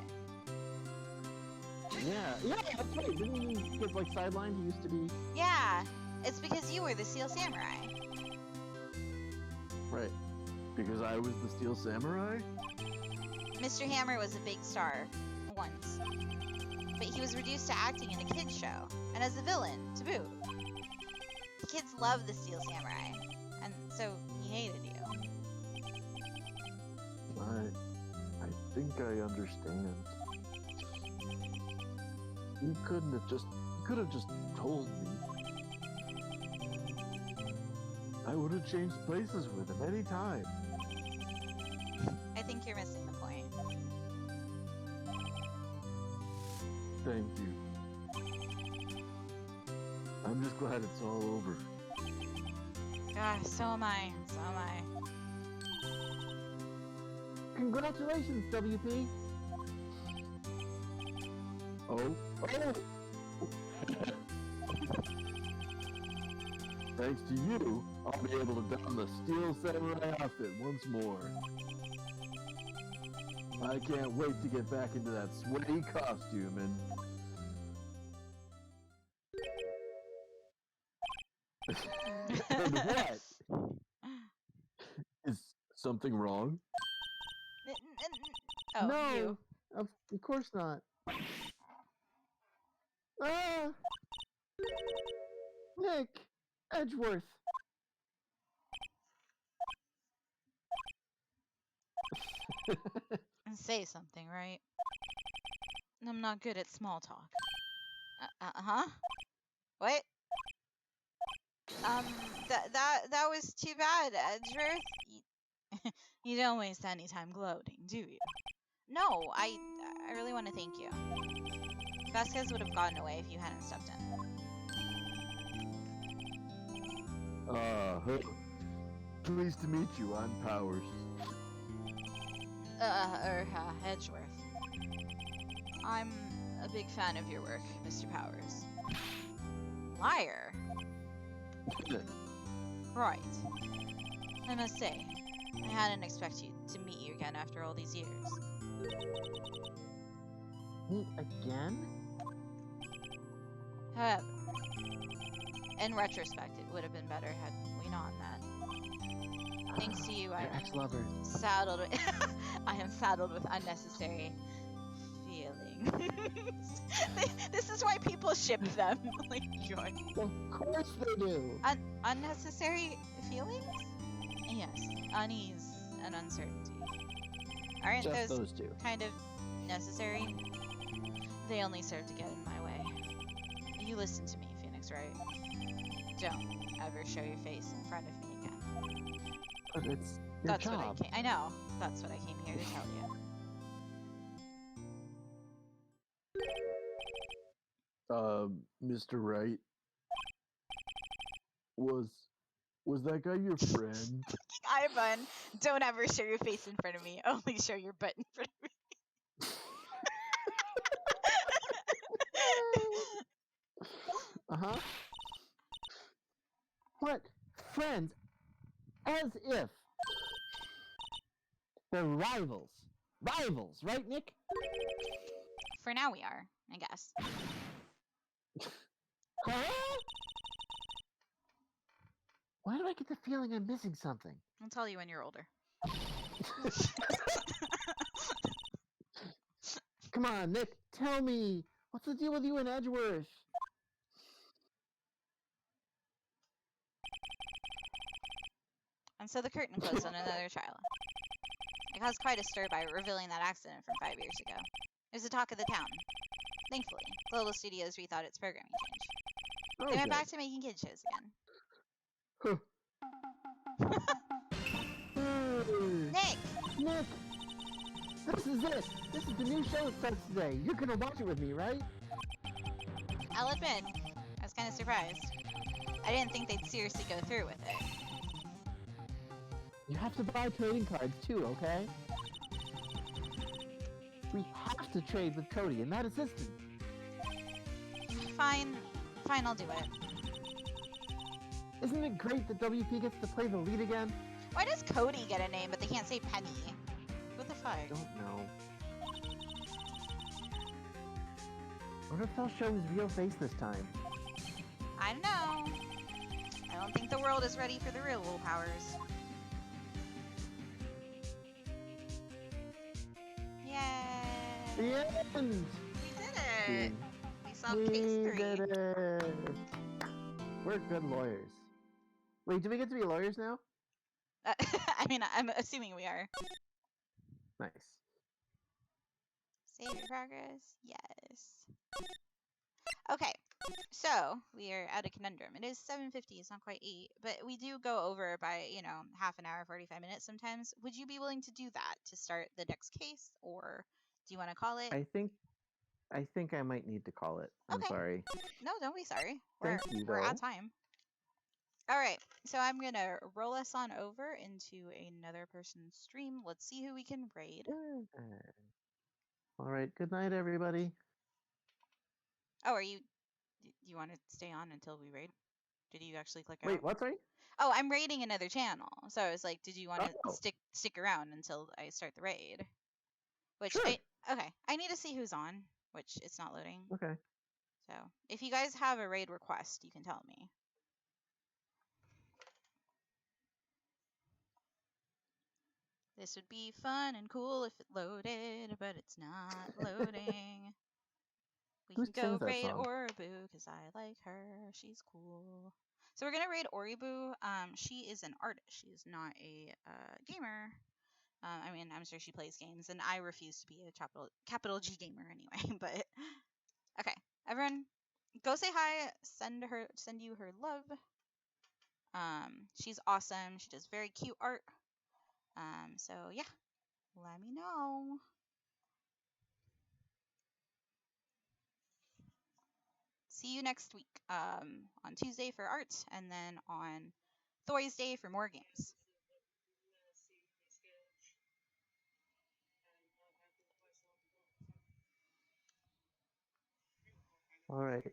Yeah, that's right. Didn't he get like sidelined? He used to be. Yeah! It's because you were the Steel Samurai. Right. Because I was the Steel Samurai? Mr. Hammer was a big star. Once. But he was reduced to acting in a kid's show. And as a villain, to boot. The kids loved the Steel Samurai. And so he hated you. I think I understand. You could have just told me. I would have changed places with him any time. I think you're missing the point. Thank you. I'm just glad it's all over. Gosh, so am I. So am I. Congratulations, WP. Oh. Thanks to you, I'll be able to don the Steel Samurai outfit once more. I can't wait to get back into that sweaty costume and... And what? Is something wrong? Oh, no, you. of course not. Ah, Nick Edgeworth. Say something, right? I'm not good at small talk. Huh? What? That was too bad, Edgeworth. You don't waste any time gloating, do you? No, I really want to thank you. Vasquez would have gotten away if you hadn't stepped in. Pleased to meet you. I'm Powers. Edgeworth. I'm a big fan of your work, Mr. Powers. Liar. Right. I must say, I hadn't expected to meet you again after all these years. Meet again? However, in retrospect, it would have been better had we not met. Thanks to you, I They're ex-lovers. saddled with I am saddled with unnecessary feelings. This is why people ship them. Like, joy. Of course they do. Unnecessary feelings? Yes, unease and uncertainty. Aren't Just those those two. kind of necessary? They only serve to get in my way. You listen to me, Phoenix, right? Don't ever show your face in front of me again. But it's your That's job. what I know. That's what I came here to tell you. Mr. Wright? Was that guy your friend? Ivan, don't ever show your face in front of me. Only show your butt in front of me. Uh-huh. What? Friends? As if. They're rivals. Rivals, right, Nick? For now we are, I guess. Huh? Why do I get the feeling I'm missing something? I'll tell you when you're older. Come on, Nick, tell me. What's the deal with you and Edgeworth? And so the curtain closed on another trial. It caused quite a stir by revealing that accident from 5 years ago. It was the talk of the town. Thankfully, Global Studios rethought its programming change. Oh, They went good. back to making kid shows again. Huh. Hey, Nick! Nick! This is it! This is the new show that starts today. You're gonna watch it with me, right? I'll admit, I was kind of surprised. I didn't think they'd seriously go through with it. You have to buy trading cards too, okay? We have to trade with Cody and that assistant. Fine, I'll do it. Isn't it great that WP gets to play the lead again? Why does Cody get a name, but they can't say Penny? What the fuck? I don't know. What if they'll show his real face this time? I don't know. I don't think the world is ready for the real Will Powers. Yay! The end! We did it! We solved We case 3. did it! We're good lawyers. Wait, do we get to be lawyers now? I mean, I'm assuming we are. Nice. Save your progress? Yes. Okay, so we are at a conundrum. It is 7:50, it's not quite 8, but we do go over by, half an hour, 45 minutes sometimes. Would you be willing to do that to start the next case, or do you want to call it? I think I might need to call it. I'm Okay. sorry. No, don't be sorry. Thank you, We're though. at time. All right, so I'm going to roll us on over into another person's stream. Let's see who we can raid. All right, good night, everybody. Oh, do you want to stay on until we raid? Did you actually click out? Wait, what, sorry? Oh, I'm raiding another channel. So I was like, did you want to Oh. stick around until I start the raid? Which Sure. okay, I need to see who's on, which it's not loading. Okay. So if you guys have a raid request, you can tell me. This would be fun and cool if it loaded, but it's not loading. We Who can go sings that raid song? Oribu because I like her. She's cool. So we're gonna raid Oribu. She is an artist. She is not a gamer. I mean, I'm sure she plays games, and I refuse to be a capital G gamer anyway. But okay, everyone, go say hi. Send you her love. She's awesome. She does very cute art. So yeah, let me know. See you next week. On Tuesday for art, and then on Thursday for more games. All right.